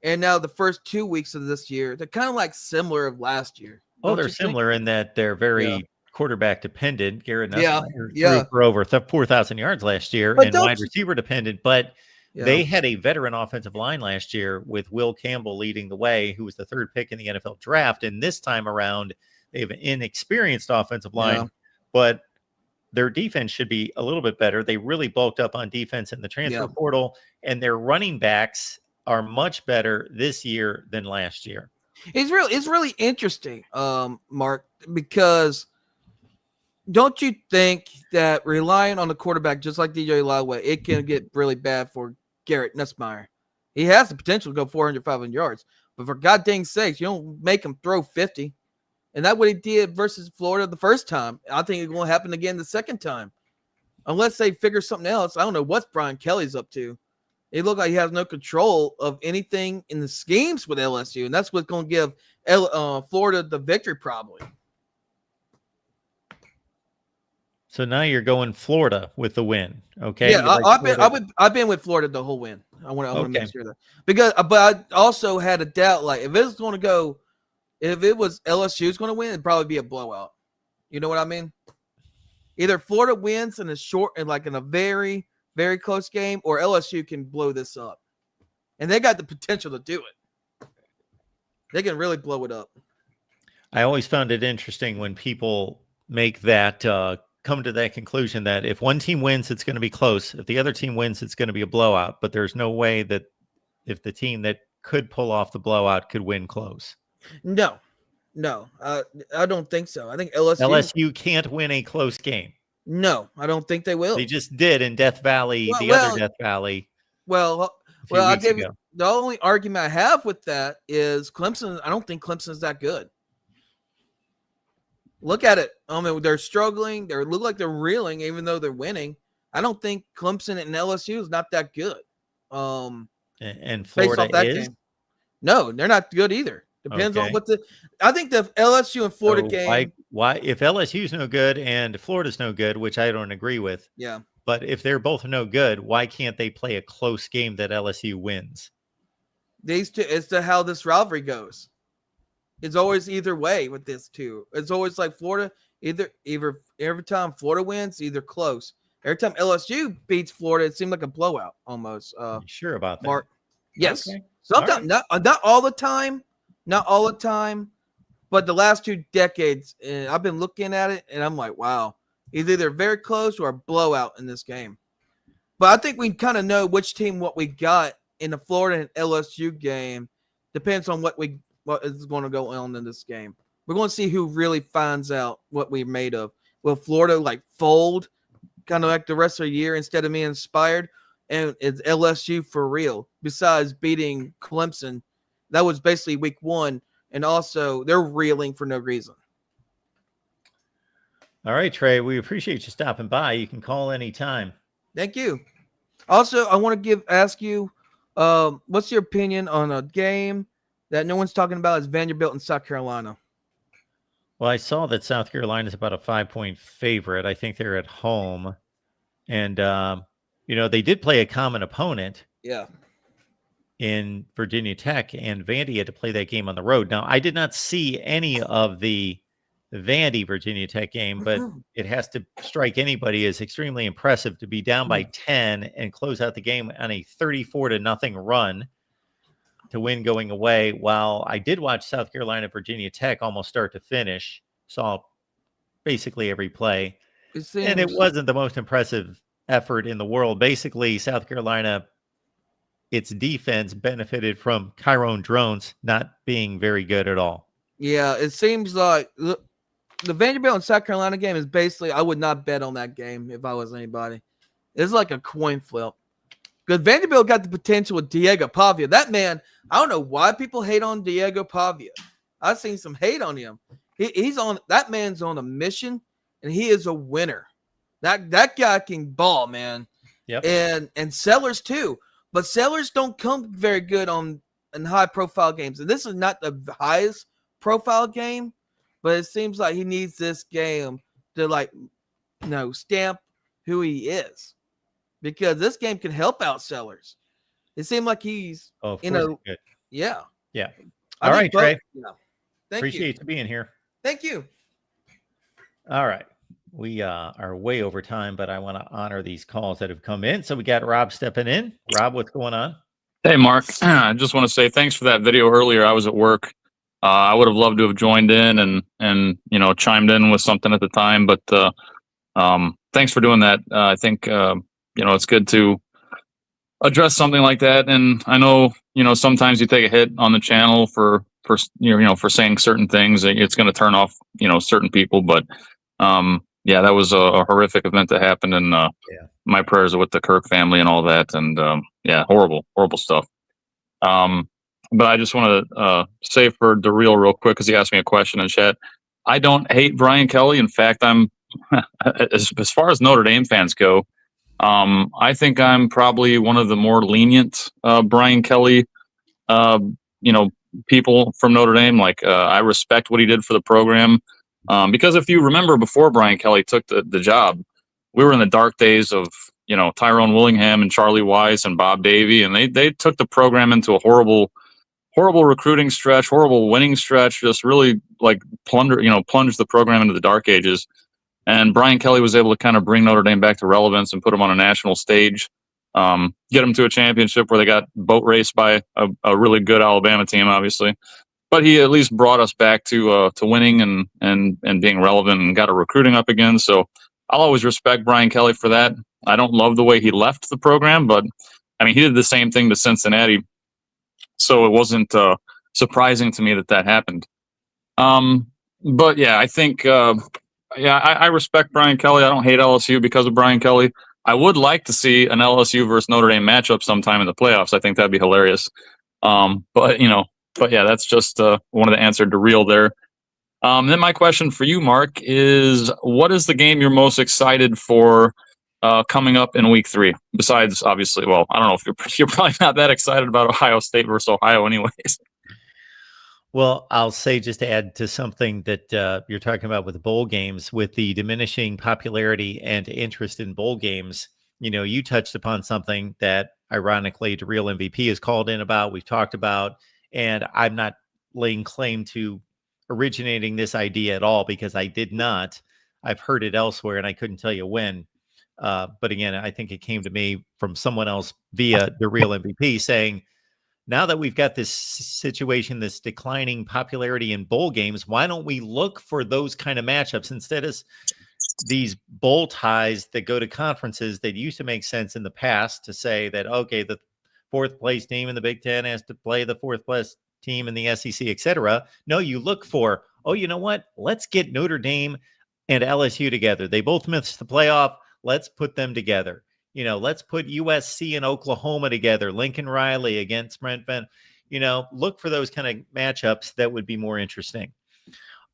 and now the first 2 weeks of this year? They're kind of like similar of last year. Oh, they're similar in that they're very quarterback dependent. Garrett Nussmeier threw for over 4,000 yards last year and wide receiver dependent. But They had a veteran offensive line last year with Will Campbell leading the way, who was the 3rd pick in the NFL draft. And this time around, they have an inexperienced offensive line, but their defense should be a little bit better. They really bulked up on defense in the transfer portal, and their running backs are much better this year than last year. It's really interesting, Mark, because don't you think that relying on the quarterback, just like DJ Lawway, it can get really bad for Garrett Nussmeier? He has the potential to go 400, 500 yards, but for God dang sakes, you don't make him throw 50. And that's what he did versus Florida the first time. I think it's going to happen again the second time. Unless they figure something else. I don't know what Brian Kelly's up to. It looked like he has no control of anything in the schemes with LSU, and that's what's going to give Florida the victory probably. So now you're going Florida with the win, okay? Yeah, I've been with Florida the whole win. I want to make sure that but I also had a doubt, like if it's going to go, if it was LSU's going to win, it'd probably be a blowout. You know what I mean? Either Florida wins in a very, very close game, or LSU can blow this up, and they got the potential to do it. They can really blow it up. I always found it interesting when people make that. Come to that conclusion that if one team wins, it's going to be close. If the other team wins, it's going to be a blowout. But there's no way that if the team that could pull off the blowout could win close. No, I don't think so. I think LSU can't win a close game. No, I don't think they will. They just did in Death Valley, other Death Valley. Well, I gave you the only argument I have with that is Clemson. I don't think Clemson's that good. Look at it. I mean, they're struggling. They look like they're reeling, even though they're winning. I don't think Clemson and LSU is not that good. And Florida is? Game. No, they're not good either. Depends on what I think the LSU and Florida game. Why if LSU's no good and Florida's no good, which I don't agree with. Yeah. But if they're both no good, why can't they play a close game that LSU wins? These two, it's how this rivalry goes. It's always either way with this two. It's always like Florida, either every time Florida wins, either close. Every time LSU beats Florida, it seemed like a blowout almost. Sure about that? Mark? Yes. Okay. Sometimes, not all the time. Not all the time. But the last 2 decades, and I've been looking at it, and I'm like, wow. Either they're very close or a blowout in this game. But I think we kind of know which team what we got in the Florida and LSU game. Depends on what is going to go on in this game. We're going to see who really finds out what we're made of. Will Florida fold kind of like the rest of the year instead of being inspired? And it's LSU for real. Besides beating Clemson, that was basically week 1. And also they're reeling for no reason. All right, Trey, we appreciate you stopping by. You can call anytime. Thank you. Also, I want to ask you, what's your opinion on a game that no one's talking about is Vanderbilt in South Carolina? Well, I saw that South Carolina is about a 5-point favorite. I think they're at home. And, they did play a common opponent. Yeah. In Virginia Tech, and Vandy had to play that game on the road. Now, I did not see any of the Vandy Virginia Tech game, but it has to strike anybody as extremely impressive to be down by 10 and close out the game on a 34-0 run to win going away. While I did watch South Carolina Virginia Tech almost start to finish, saw basically every play, and it wasn't the most impressive effort in the world. Basically, South Carolina, its defense benefited from Chiron Drones not being very good at all. Yeah, it seems like the Vanderbilt and South Carolina game is basically, I would not bet on that game if I was anybody. It's like a coin flip. Because Vanderbilt got the potential with Diego Pavia. That man, I don't know why people hate on Diego Pavia. I've seen some hate on him. That man's on a mission, and he is a winner. That guy can ball, man. Yep. And Sellers too. But Sellers don't come very good in high-profile games. And this is not the highest profile game, but it seems like he needs this game to, stamp who he is. Because this game can help out Sellers. It seemed like he's good. Yeah. Yeah. All right, Trey. Thank Appreciate you being here. Thank you. All right. We are way over time, but I want to honor these calls that have come in. So we got Rob stepping in. Rob, what's going on? Hey, Mark. I just want to say thanks for that video earlier. I was at work. I would have loved to have joined in and chimed in with something at the time, but thanks for doing that. I think it's good to address something like that. And I know sometimes you take a hit on the channel for for saying certain things. It's going to turn off certain people, but that was a horrific event that happened, and my prayers are with the Kirk family and all that. And horrible stuff. But I just want to say for DeReal real quick, because he asked me a question in chat. I don't hate Brian Kelly. In fact, I'm as far as Notre Dame fans go, I think I'm probably one of the more lenient Brian Kelly, people from Notre Dame. Like I respect what he did for the program, because if you remember, before Brian Kelly took the job, we were in the dark days of Tyrone Willingham and Charlie Weiss and Bob Davie, and they took the program into a horrible recruiting stretch, horrible winning stretch, just really like plunge the program into the dark ages. And Brian Kelly was able to kind of bring Notre Dame back to relevance and put them on a national stage, get them to a championship where they got boat raced by a really good Alabama team, obviously. But he at least brought us back to winning and being relevant and got a recruiting up again. So I'll always respect Brian Kelly for that. I don't love the way he left the program, but I mean, he did the same thing to Cincinnati. So it wasn't surprising to me that happened. But yeah, I think, I respect Brian Kelly. I don't hate LSU because of Brian Kelly. I would like to see an LSU versus Notre Dame matchup sometime in the playoffs. I think that'd be hilarious. But yeah, that's just one of the answer to DeReal there. Then my question for you, Mark, is what is the game you're most excited for coming up in week 3? Besides, obviously, well, I don't know if you're probably not that excited about Ohio State versus Ohio anyways. Well, I'll say, just to add to something that you're talking about with the bowl games, with the diminishing popularity and interest in bowl games, you touched upon something that ironically DeReal MVP has called in about, we've talked about, and I'm not laying claim to originating this idea at all, because I did not. I've heard it elsewhere and I couldn't tell you when. But again, I think it came to me from someone else via DeReal MVP saying, now that we've got this situation, this declining popularity in bowl games, why don't we look for those kind of matchups instead of these bowl ties that go to conferences that used to make sense in the past, to say that, okay, the 4th place team in the Big Ten has to play the 4th place team in the SEC, etc. No, you look for, you know what? Let's get Notre Dame and LSU together. They both missed the playoff. Let's put them together. Let's put USC and Oklahoma together. Lincoln Riley against Brent Venn. Look for those kind of matchups that would be more interesting.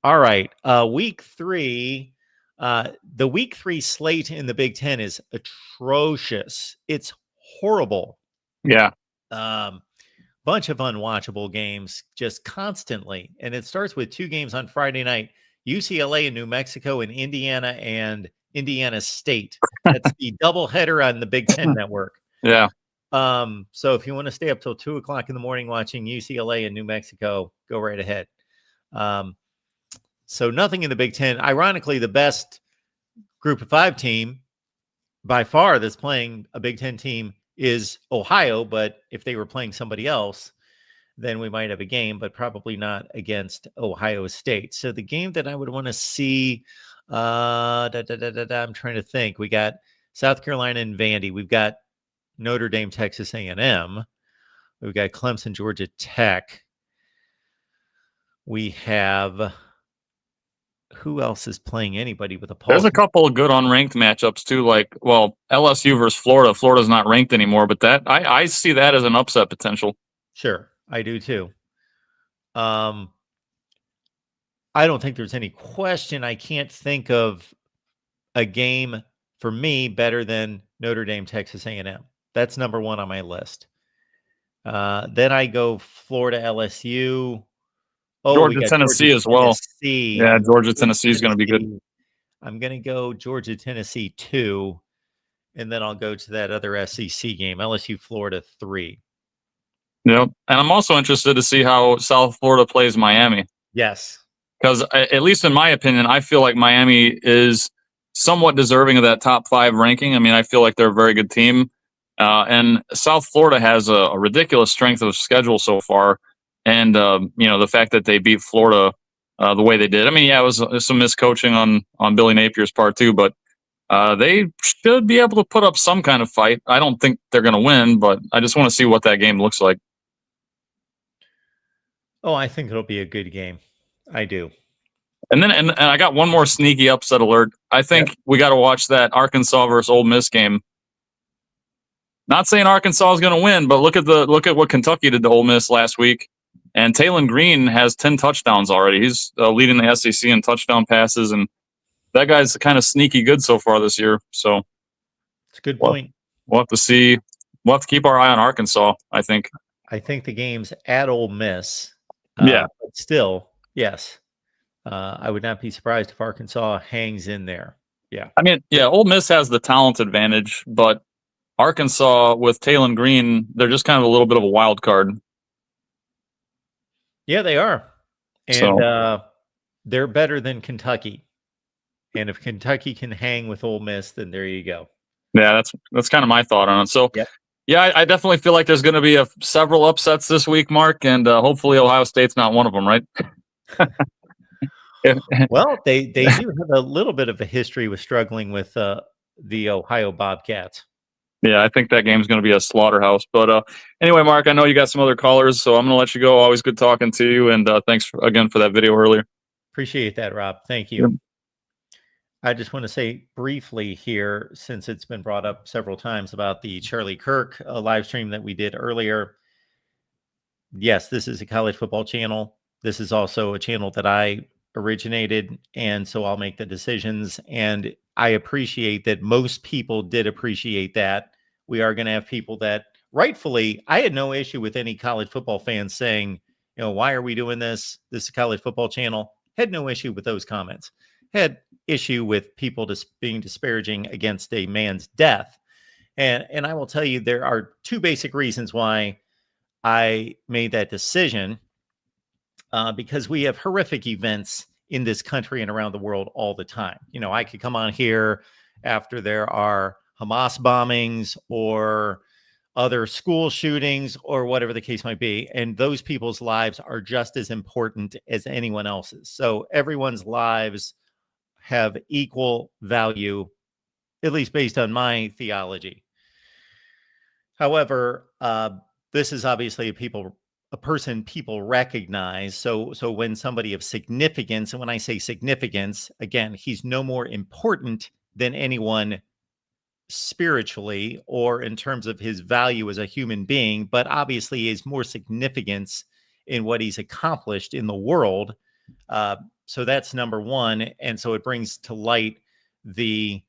All right. Week 3. The week 3 slate in the Big Ten is atrocious. It's horrible. Yeah. Bunch of unwatchable games just constantly. And it starts with 2 games on Friday night, UCLA and New Mexico, and Indiana and Indiana State. That's the doubleheader on the Big Ten Network. Yeah. So if you want to stay up till 2:00 in the morning watching UCLA and New Mexico, go right ahead. So nothing in the Big Ten. Ironically, the best Group of 5 team by far that's playing a Big Ten team is Ohio. But if they were playing somebody else, then we might have a game, but probably not against Ohio State. So the game that I would want to see, I'm trying to think. We got South Carolina and Vandy. We've got Notre Dame, Texas A&M. We've got Clemson, Georgia Tech. We have, who else is playing anybody with a pulse? There's a couple of good unranked matchups too, like, LSU versus Florida. Florida's not ranked anymore, but that I see that as an upset potential. Sure, I do too. I don't think there's any question. I can't think of a game for me better than Notre Dame, Texas A&M. That's number 1 on my list. Then I go Florida, LSU. Georgia, Tennessee as well. Yeah, Georgia, Tennessee is going to be good. I'm going to go Georgia, Tennessee 2, and then I'll go to that other SEC game, LSU, Florida 3. Yep, and I'm also interested to see how South Florida plays Miami. Yes. Because at least in my opinion, I feel like Miami is somewhat deserving of that top 5 ranking. I mean, I feel like they're a very good team. And South Florida has a ridiculous strength of schedule so far. And, the fact that they beat Florida the way they did. I mean, yeah, it was some miscoaching on Billy Napier's part too, but they should be able to put up some kind of fight. I don't think they're going to win, but I just want to see what that game looks like. Oh, I think it'll be a good game. I do. And I got one more sneaky upset alert. I think we got to watch that Arkansas versus Ole Miss game. Not saying Arkansas is going to win, but look at what Kentucky did to Ole Miss last week. And Talon Green has 10 touchdowns already. He's leading the SEC in touchdown passes, and that guy's kind of sneaky good so far this year. So it's a good point. We'll have to see. We'll have to keep our eye on Arkansas, I think. I think the game's at Ole Miss. Yeah. But still, yes. I would not be surprised if Arkansas hangs in there. Yeah. I mean, yeah, Ole Miss has the talent advantage, but Arkansas with Talon Green, they're just kind of a little bit of a wild card. Yeah, they are. And they're better than Kentucky. And if Kentucky can hang with Ole Miss, then there you go. Yeah, that's kind of my thought on it. So, yeah, I definitely feel like there's going to be several upsets this week, Mark, and hopefully Ohio State's not one of them, right? Well, they do have a little bit of a history with struggling with the Ohio Bobcats. Yeah, I think that game's going to be a slaughterhouse. But anyway, Mark, I know you got some other callers, so I'm going to let you go. Always good talking to you, and thanks again for that video earlier. Appreciate that, Rob. Thank you. Yep. I just want to say briefly here, since it's been brought up several times about the Charlie Kirk live stream that we did earlier. Yes, this is a college football channel. This is also a channel that I originated, and so I'll make the decisions. And I appreciate that most people did appreciate that. We are going to have people that rightfully, I had no issue with any college football fans saying, why are we doing this? This is a college football channel. Had no issue with those comments. Had issue with people just being disparaging against a man's death. And I will tell you, there are 2 basic reasons why I made that decision. Because we have horrific events in this country and around the world all the time. I could come on here after there are Hamas bombings or other school shootings or whatever the case might be, and those people's lives are just as important as anyone else's. So everyone's lives have equal value, at least based on my theology. However, this is obviously a person people recognize. So when somebody of significance, and when I say significance, again, he's no more important than anyone spiritually or in terms of his value as a human being, but obviously is more significance in what he's accomplished in the world. So that's number one. And so it brings to light the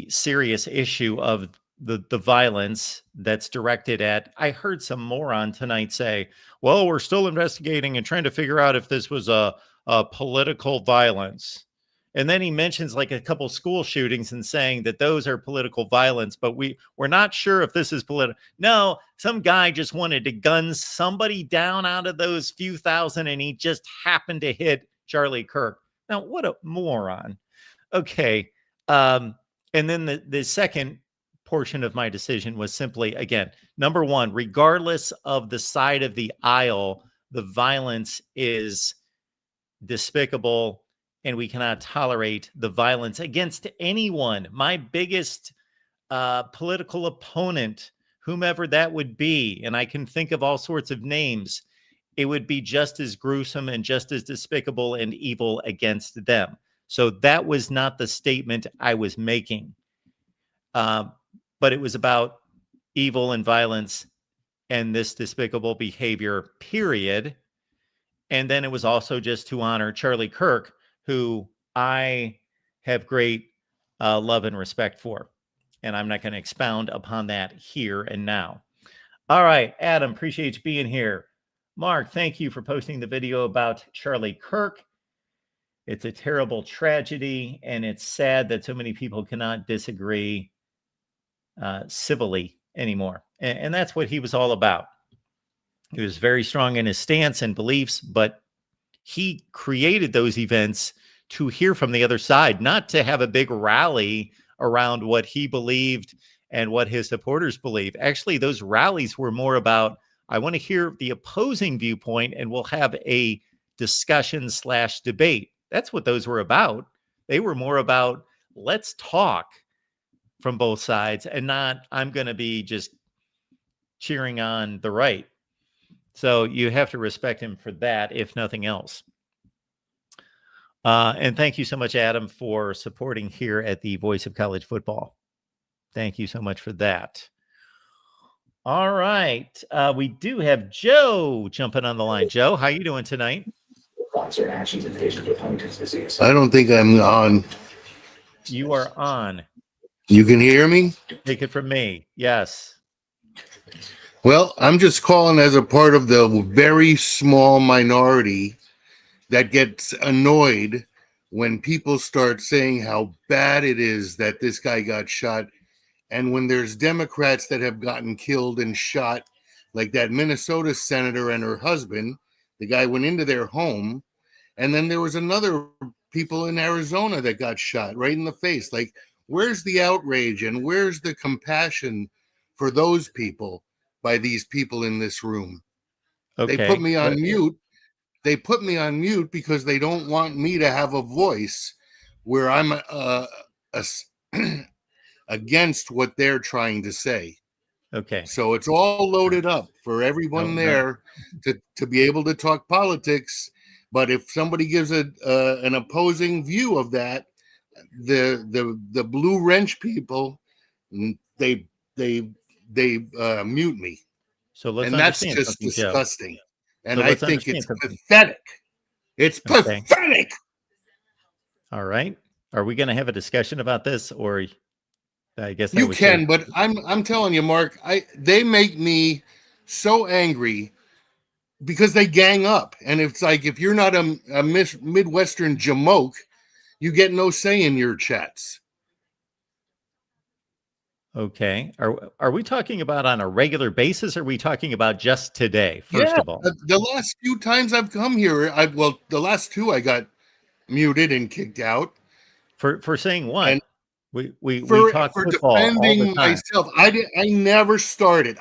serious issue of the violence that's directed at. I heard some moron tonight say, well, we're still investigating and trying to figure out if this was a political violence. And then he mentions like a couple school shootings and saying that those are political violence, but we're not sure if this is political. No, some guy just wanted to gun somebody down out of those few thousand, and he just happened to hit Charlie Kirk. Now, what a moron. Okay. And then the second portion of my decision was simply, again, number one, regardless of the side of the aisle, the violence is despicable, and we cannot tolerate the violence against anyone. My biggest political opponent, whomever that would be, and I can think of all sorts of names, it would be just as gruesome and just as despicable and evil against them. So that was not the statement I was making. But it was about evil and violence and this despicable behavior, period. And then it was also just to honor Charlie Kirk, who I have great love and respect for. And I'm not going to expound upon that here and now. All right, Adam, appreciate you being here. Mark, thank you for posting the video about Charlie Kirk. It's a terrible tragedy, and it's sad that so many people cannot disagree civilly anymore. And that's what he was all about. He was very strong in his stance and beliefs, but he created those events to hear from the other side, not to have a big rally around what he believed and what his supporters believe. Actually, those rallies were more about, I want to hear the opposing viewpoint and we'll have a discussion / debate. That's what those were about. They were more about, let's talk from both sides and not, I'm going to be just cheering on the right. So you have to respect him for that, if nothing else. And thank you so much, Adam, for supporting here at the Voice of College Football. Thank you so much for that. All right. We do have Joe jumping on the line. Joe, how you doing tonight? I don't think I'm on. You are on. You can hear me? Take it from me. Yes. Well, I'm just calling as a part of the very small minority that gets annoyed when people start saying how bad it is that this guy got shot. And when there's Democrats that have gotten killed and shot, like that Minnesota senator and her husband, the guy went into their home. And then there was another people in Arizona that got shot right in the face. Like, where's the outrage and where's the compassion for those people by these people in this room? Okay. They put me on mute. They put me on mute because they don't want me to have a voice where I'm against what they're trying to say. Okay. So it's all loaded up for everyone there to be able to talk politics. But if somebody gives an opposing view of that, the blue wrench people, they mute me. So let's and that's understand just something, disgusting. Joe. And So I let's think it's understand something. pathetic. It's pathetic. All right. Are we going to have a discussion about this, or I guess You can, but I'm telling you, Mark, they make me so angry because they gang up, and it's like if you're not a Midwestern jamoke, you get no say in your chats. Okay. Are we talking about on a regular basis, or are we talking about just today? First of all, the last few times I've come here, the last two I got muted and kicked out for saying what? And we talk for football all the defending time. myself. I never started.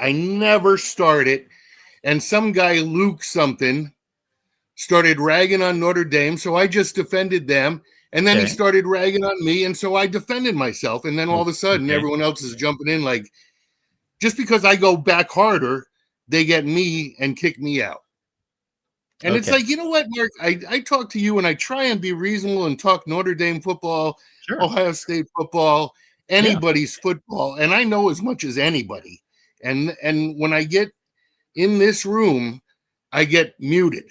And some guy, Luke something, started ragging on Notre Dame, so I just defended them. And then he started ragging on me, and so I defended myself. And then all of a sudden, everyone else is jumping in. Like, just because I go back harder, they get me and kick me out. And it's like, you know what, Mark? I talk to you, and I try and be reasonable and talk Notre Dame football, Ohio State football, anybody's football. And I know as much as anybody. And when I get in this room, I get muted.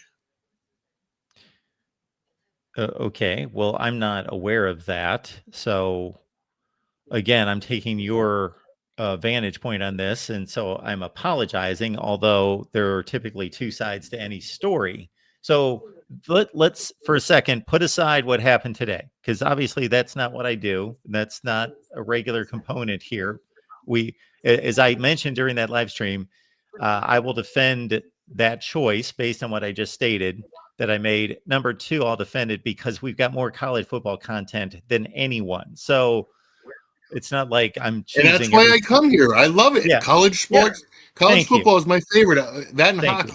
Okay. Well, I'm not aware of that. So again, I'm taking your vantage point on this. And so I'm apologizing, although there are typically two sides to any story. So let's for a second put aside what happened today, because obviously that's not what I do. That's not a regular component here. As I mentioned during that live stream, I will defend that choice based on what I just stated that I made. Number two, I'll defend it because we've got more college football content than anyone. So it's not like I'm choosing. And that's why I come here. I love it. Yeah. College sports, college football is my favorite. That and hockey.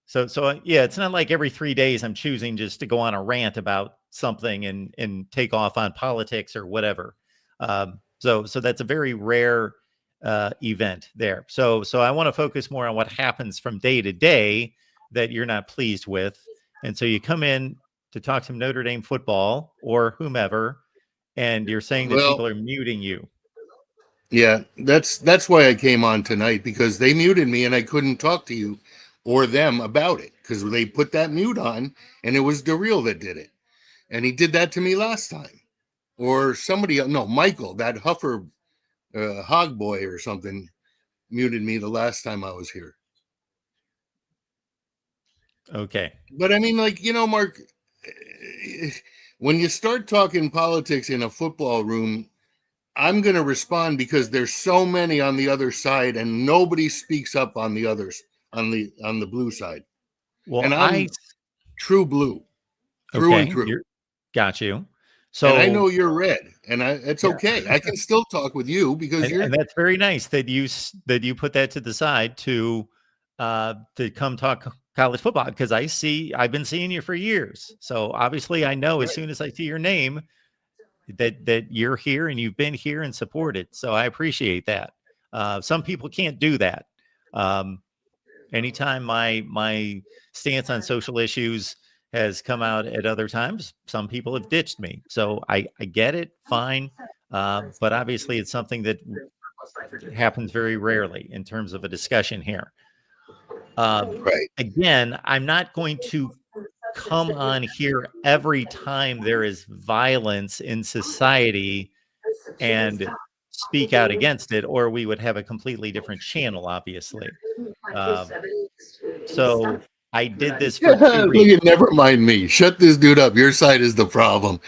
So yeah, it's not like every 3 days I'm choosing just to go on a rant about something and take off on politics or whatever. So that's a very rare event there. So I want to focus more on what happens from day to day that you're not pleased with. And so you come in to talk some Notre Dame football or whomever, and you're saying that people are muting you. Yeah, that's why I came on tonight, because they muted me and I couldn't talk to you or them about it because they put that mute on, and it was DeReal that did it. And he did that to me last time. Or somebody, no, Michael, that Huffer hog boy or something, muted me the last time I was here. Okay. But I mean, like, you know, Mark, when you start talking politics in a football room, I'm going to respond because there's so many on the other side and nobody speaks up on the others, on the blue side. Well, and I'm true blue, through and through. Got you. And I So know you're red, and it's yeah. okay. I can still talk with you because you're. And that's very nice that you put that to the side to come talk college football, because I've been seeing you for years. So obviously I know as soon as I see your name that you're here and you've been here and supported. So I appreciate that. Some people can't do that. Anytime my stance on social issues has come out at other times, some people have ditched me. So I get it, fine. But obviously it's something that happens very rarely in terms of a discussion here. Right. Again, I'm not going to come on here every time there is violence in society and speak out against it, or we would have a completely different channel, obviously. So I did this for 2 Look reasons. at, never mind me. Shut this dude up. Your side is the problem.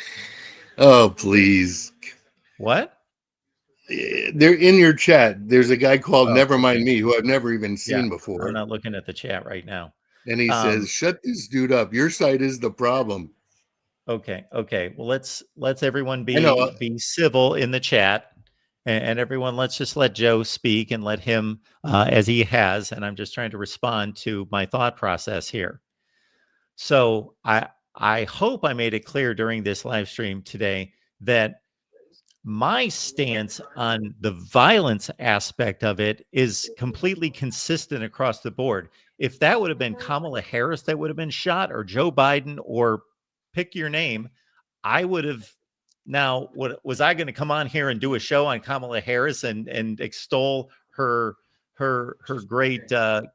Oh, please. What? They're in your chat. There's a guy called Oh, Never Mind okay. Me who I've never even Yeah, seen before. I'm not looking at the chat right now. And he says, shut this dude up. Your side is the problem. Okay. Well, let's everyone I know. be civil in the chat, and everyone, let's just let Joe speak and let him as he has. And I'm just trying to respond to my thought process here. So I hope I made it clear during this live stream today that my stance on the violence aspect of it is completely consistent across the board. If that would have been Kamala Harris that would have been shot, or Joe Biden, or pick your name, I would have. Now, what was I going to come on here and do a show on Kamala Harris and extol her great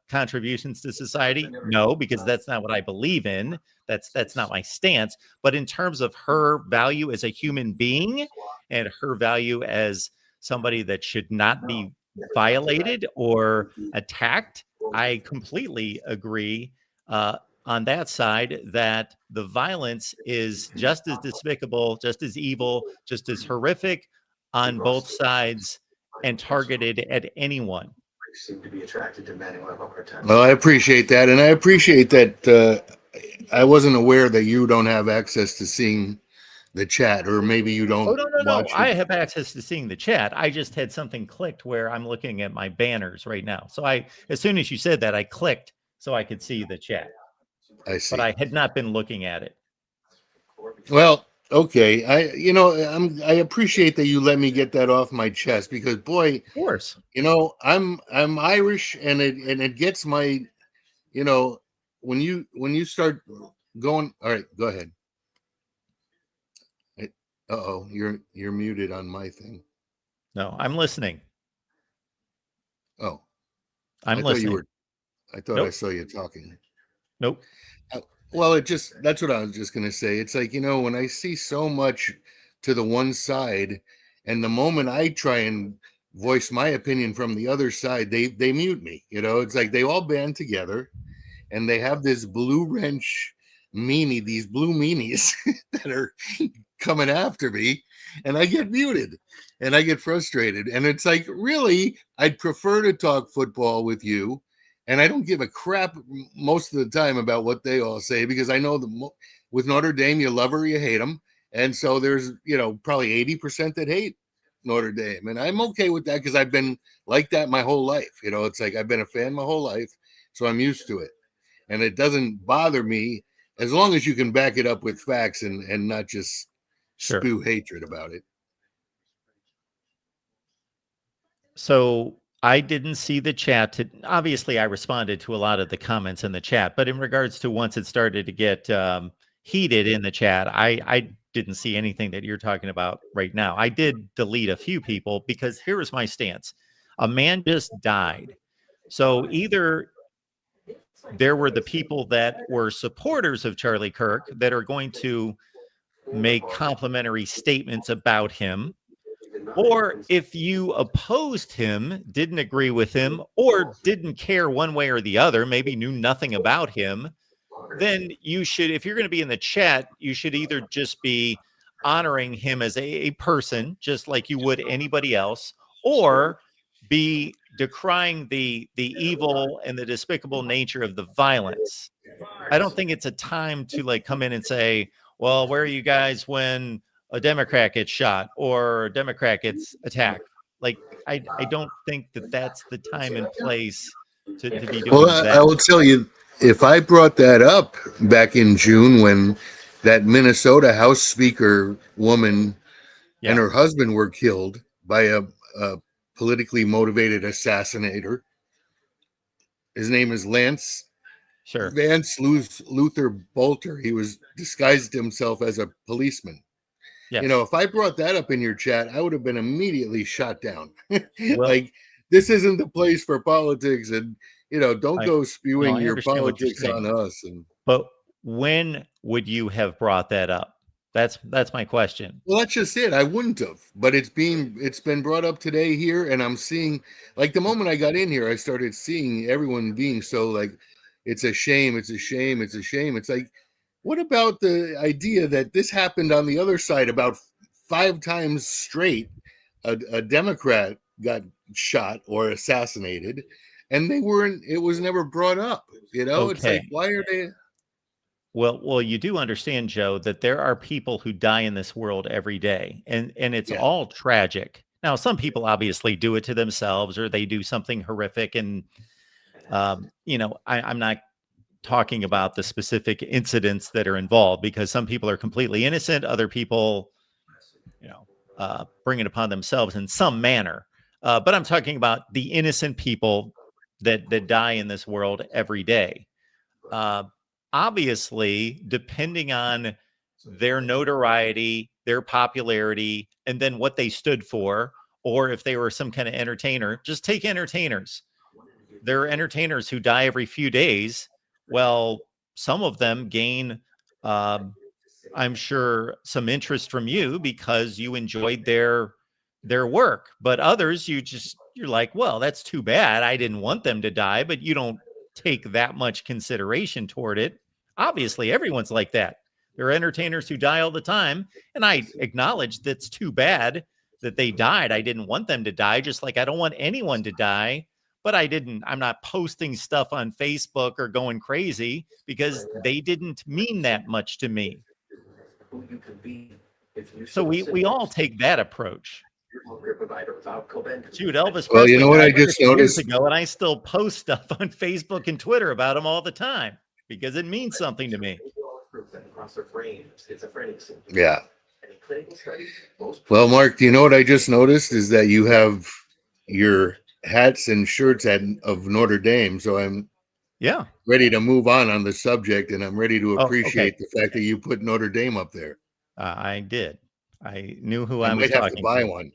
contributions to society? No, because that's not what I believe in. That's not my stance. But in terms of her value as a human being and her value as somebody that should not be violated or attacked, I completely agree on that side that the violence is just as despicable, just as evil, just as horrific on both sides and targeted at anyone. Well, I appreciate that. And I appreciate that I wasn't aware that you don't have access to seeing the chat, or maybe you don't No. watch I it. have access to seeing the chat. I just had something clicked where I'm looking at my banners right now. So as soon as you said that, I clicked so I could see the chat. I see. But I had not been looking at it. Well, okay. I appreciate that you let me get that off my chest, because boy, of course, I'm Irish, and it gets my, when you start going. All right, go ahead. You're muted on my thing. No, I'm listening. Oh, I'm listening. I thought I saw you talking. Nope. Well, that's what I was just going to say. It's like, when I see so much to the one side, and the moment I try and voice my opinion from the other side, they mute me. It's like they all band together and they have this blue wrench meanie, these blue meanies that are coming after me, and I get muted and I get frustrated. And it's like, really, I'd prefer to talk football with you. And I don't give a crap most of the time about what they all say, because I know with Notre Dame, you love her, you hate them. And so there's, probably 80% that hate Notre Dame. And I'm okay with that, because I've been like that my whole life. It's like I've been a fan my whole life. So I'm used to it. And it doesn't bother me as long as you can back it up with facts and not just spew hatred about it. So I didn't see the chat. Obviously, I responded to a lot of the comments in the chat, but in regards to once it started to get heated in the chat, I didn't see anything that you're talking about right now. I did delete a few people, because here is my stance. A man just died. So either there were the people that were supporters of Charlie Kirk that are going to make complimentary statements about him, or if you opposed him, didn't agree with him, or didn't care one way or the other, maybe knew nothing about him, then you should, if you're going to be in the chat, you should either just be honoring him as a person, just like you would anybody else, or be decrying the evil and the despicable nature of the violence. I don't think it's a time to come in and say, well, where are you guys when a Democrat gets shot or a Democrat gets attacked? Like, I don't think that that's the time and place to be Well, doing I that. will tell you, if I brought that up back in June when that Minnesota House Speaker woman Yeah, and her husband were killed by a politically motivated assassinator. His name is sure. Luther Bolter. He was disguised himself as a policeman. Yes. If I brought that up in your chat, I would have been immediately shot down. Well, Like, this isn't the place for politics, and don't I go no, spewing I your understand what you're politics saying. on us. And But when would you have brought that up? That's my question. well, that's just it. I wouldn't have, but it's been brought up today here, and I'm seeing, like, the moment I got in here, I started seeing everyone being so like, it's a shame, it's a shame, it's a shame. It's like, what about the idea that this happened on the other side about 5 times straight? A Democrat got shot or assassinated, and they weren't. It was never brought up. It's like, Okay. why are they? Well, you do understand, Joe, that there are people who die in this world every day, and it's Yeah. all tragic. Now, some people obviously do it to themselves, or they do something horrific, and I'm not talking about the specific incidents that are involved because some people are completely innocent, other people, bring it upon themselves in some manner. But I'm talking about the innocent people that die in this world every day. Uh, Obviously, depending on their notoriety, their popularity, and then what they stood for, or if they were some kind of entertainer, just take entertainers. There are entertainers who die every few days. Well, some of them gain, um, I'm sure, some interest from you because you enjoyed their work. But others, you're like, well, that's too bad. I didn't want them to die, but you don't take that much consideration toward it. Obviously, everyone's like that. There are entertainers who die all the time, and I acknowledge that's too bad that they died. I didn't want them to die, just like I don't want anyone to die. But I'm not posting stuff on Facebook or going crazy because they didn't mean that much to me. So we all take that approach. Shoot, Elvis Well, you Presley know what I died just 50 years noticed? ago, and I still post stuff on Facebook and Twitter about him all the time because it means something to me. Yeah. Well, Mark, do you know what I just noticed is that you have your hats and shirts of Notre Dame. So I'm Yeah. ready to move on the subject, and I'm ready to Oh, okay. appreciate the fact that you put Notre Dame up there. I did. I knew who I I was might have to talking buy to. one.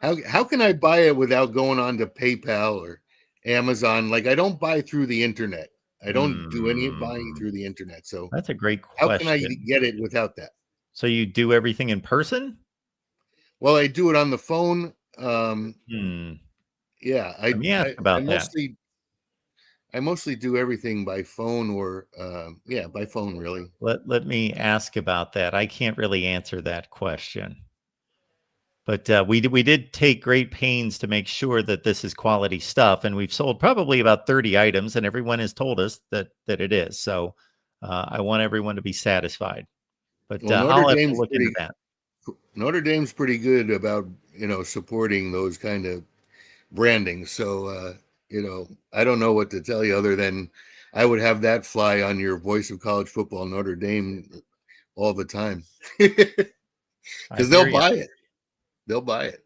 How can I buy it without going on to PayPal or Amazon? Like, I don't buy through the internet. I don't do any buying through the internet. So That's a great how can I question. get it without that? So you do everything in person? Well, I do it on the phone. Yeah, Let me ask about that. I mostly do everything by phone or by phone really. Let me ask about that. I can't really answer that question. But we did take great pains to make sure that this is quality stuff, and we've sold probably about 30 items, and everyone has told us that it is. So I want everyone to be satisfied. But Well, I'll have to look into that. Notre Dame's pretty good about supporting those kind of branding. So I don't know what to tell you other than I would have that fly on your Voice of College Football Notre Dame all the time because they'll buy it. They'll buy it.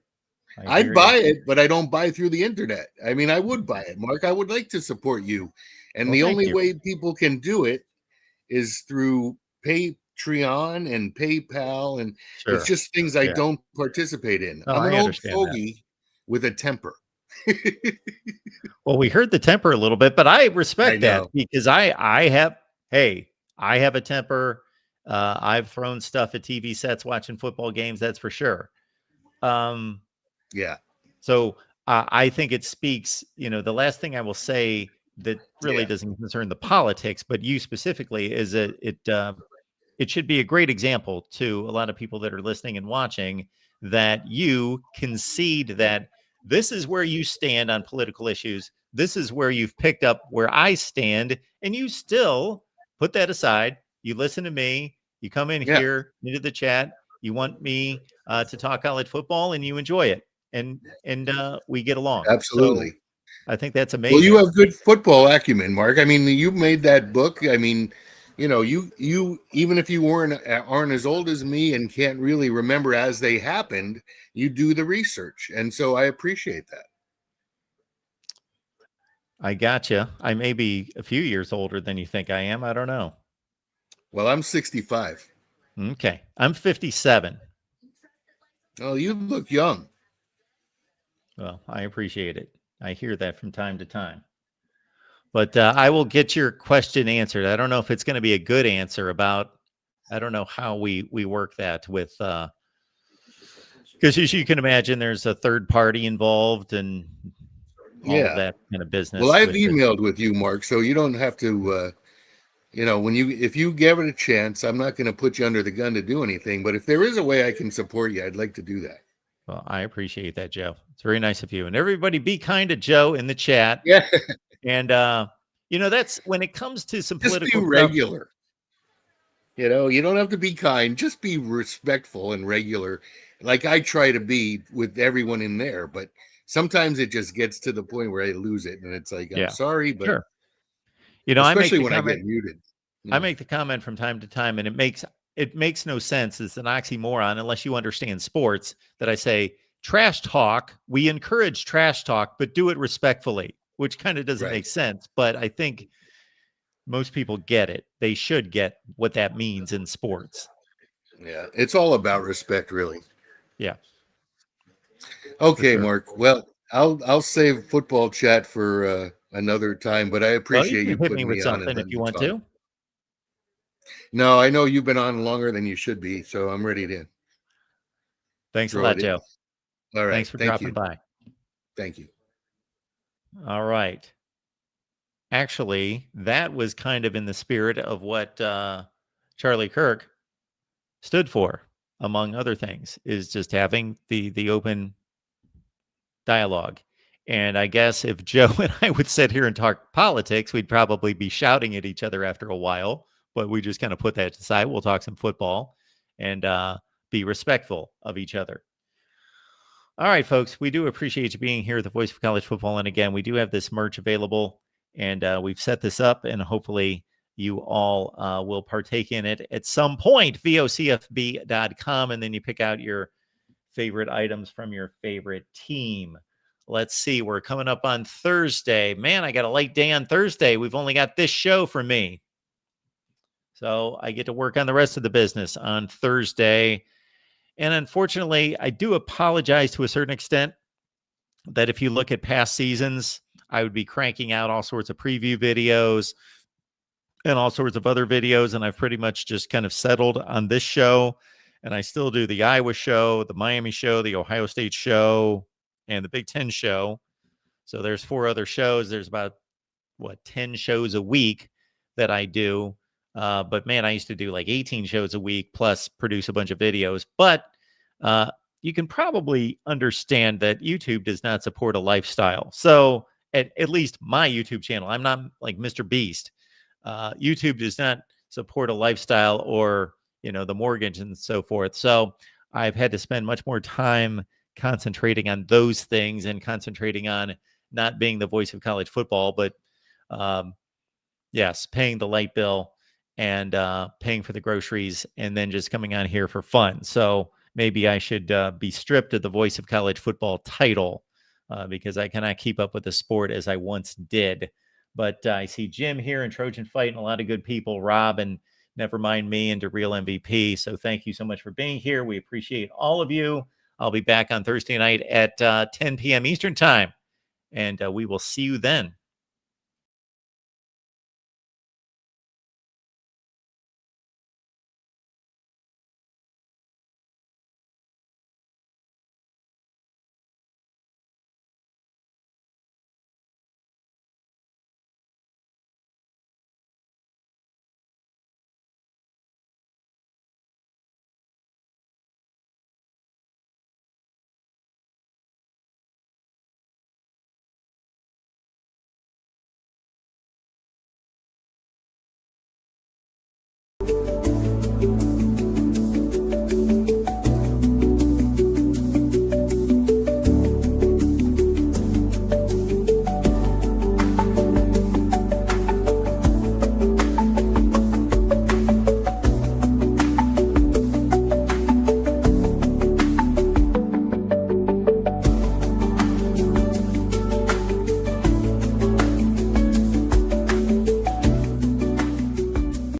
I'd buy it, but I don't buy through the internet. I mean, I would buy it, Mark. I would like to support you, and Well, the thank only you. way people can do it is through Patreon and PayPal, and it's Sure. just things I Yeah. don't particicate in. No, I'm an I old understand that. fogey with a temper. Well, we heard the temper a little bit, but I respect that know. because I have a temper. I've thrown stuff at TV sets watching football games, that's for sure. Yeah. So I think it speaks, the last thing I will say that really doesn't concern the politics, but you specifically is that it should be a great example to a lot of people that are listening and watching that you concede that this is where you stand on political issues. This is where you've picked up where I stand, and you still put that aside. You listen to me, You come in Yeah. here into the chat. You want me to talk college football, and you enjoy it, and we get along. Absolutely. So I think that's Well, you amazing. have good football acumen, Mark. I mean, you made that book. I mean, you even if you aren't as old as me and can't really remember as they happened, you do the research, and so I appreciate that. I gotcha. I may be a few years older than you think I am. I don't know. Well, I'm 65. Okay, I'm 57. Oh, you look young. Well, I appreciate it. I hear that from time to time. But I will get your question answered. I don't know if it's going to be a good answer about. I don't know how we work that with. Because as you can imagine, there's a third party involved and all of Yeah. that kind of business. Well, I've with it. emailed with you, Mark, so you don't have to. If you give it a chance, I'm not going to put you under the gun to do anything. But if there is a way I can support you, I'd like to do that. Well, I appreciate that, Joe. It's very nice of you. And everybody be kind to Joe in the chat. Yeah. And, that's when it comes to some Just be political stuff. regular. You don't have to be kind. Just be respectful and regular. Like I try to be with everyone in there. But sometimes it just gets to the point where I lose it. And it's like, I'm sorry, but sure. especially when I get muted. I make the comment from time to time, and it makes no sense. It's an oxymoron unless you understand sports, that I say trash talk. We encourage trash talk, but do it respectfully, which kind of doesn't make sense. But I think most people get it. They should get what that means in sports. Yeah, it's all about respect, really. Yeah. Okay, sure. Mark. Well, I'll save football chat for another time, but I appreciate you hit me putting with me on something and if you want talk. to. No, I know you've been on longer than you should be, so I'm ready to. Thanks a lot, Joe. All right. Thanks for dropping by. Thank you. All right. Actually, that was kind of in the spirit of what Charlie Kirk stood for, among other things, is just having the open dialogue. And I guess if Joe and I would sit here and talk politics, we'd probably be shouting at each other after a while. But we just kind of put that aside. We'll talk some football and be respectful of each other. All right, folks, we do appreciate you being here at the Voice of College Football. And again, we do have this merch available, and we've set this up, and hopefully you all will partake in it at some point, vocfb.com, and then you pick out your favorite items from your favorite team. Let's see, we're coming up on Thursday. Man, I got a light day on Thursday. We've only got this show for me. So I get to work on the rest of the business on Thursday. And unfortunately, I do apologize to a certain extent that if you look at past seasons, I would be cranking out all sorts of preview videos and all sorts of other videos. And I've pretty much just kind of settled on this show. And I still do the Iowa show, the Miami show, the Ohio State show, and the Big Ten show. So there's 4 other shows. There's about, 10 shows a week that I do. But man, I used to do like 18 shows a week plus produce a bunch of videos. But you can probably understand that YouTube does not support a lifestyle. So at least my YouTube channel, I'm not like Mr. Beast. YouTube does not support a lifestyle or, the mortgage and so forth. So I've had to spend much more time concentrating on those things and concentrating on not being the voice of college football, but yes, paying the light bill and paying for the groceries, and then just coming on here for fun. So maybe I should be stripped of the voice of college football title because I cannot keep up with the sport as I once did. But I see Jim here and Trojan Fight and a lot of good people, Rob and Never Mind Me and The Real MVP. So thank you so much for being here. We appreciate all of you. I'll be back on Thursday night at 10 p.m. Eastern time, and we will see you then.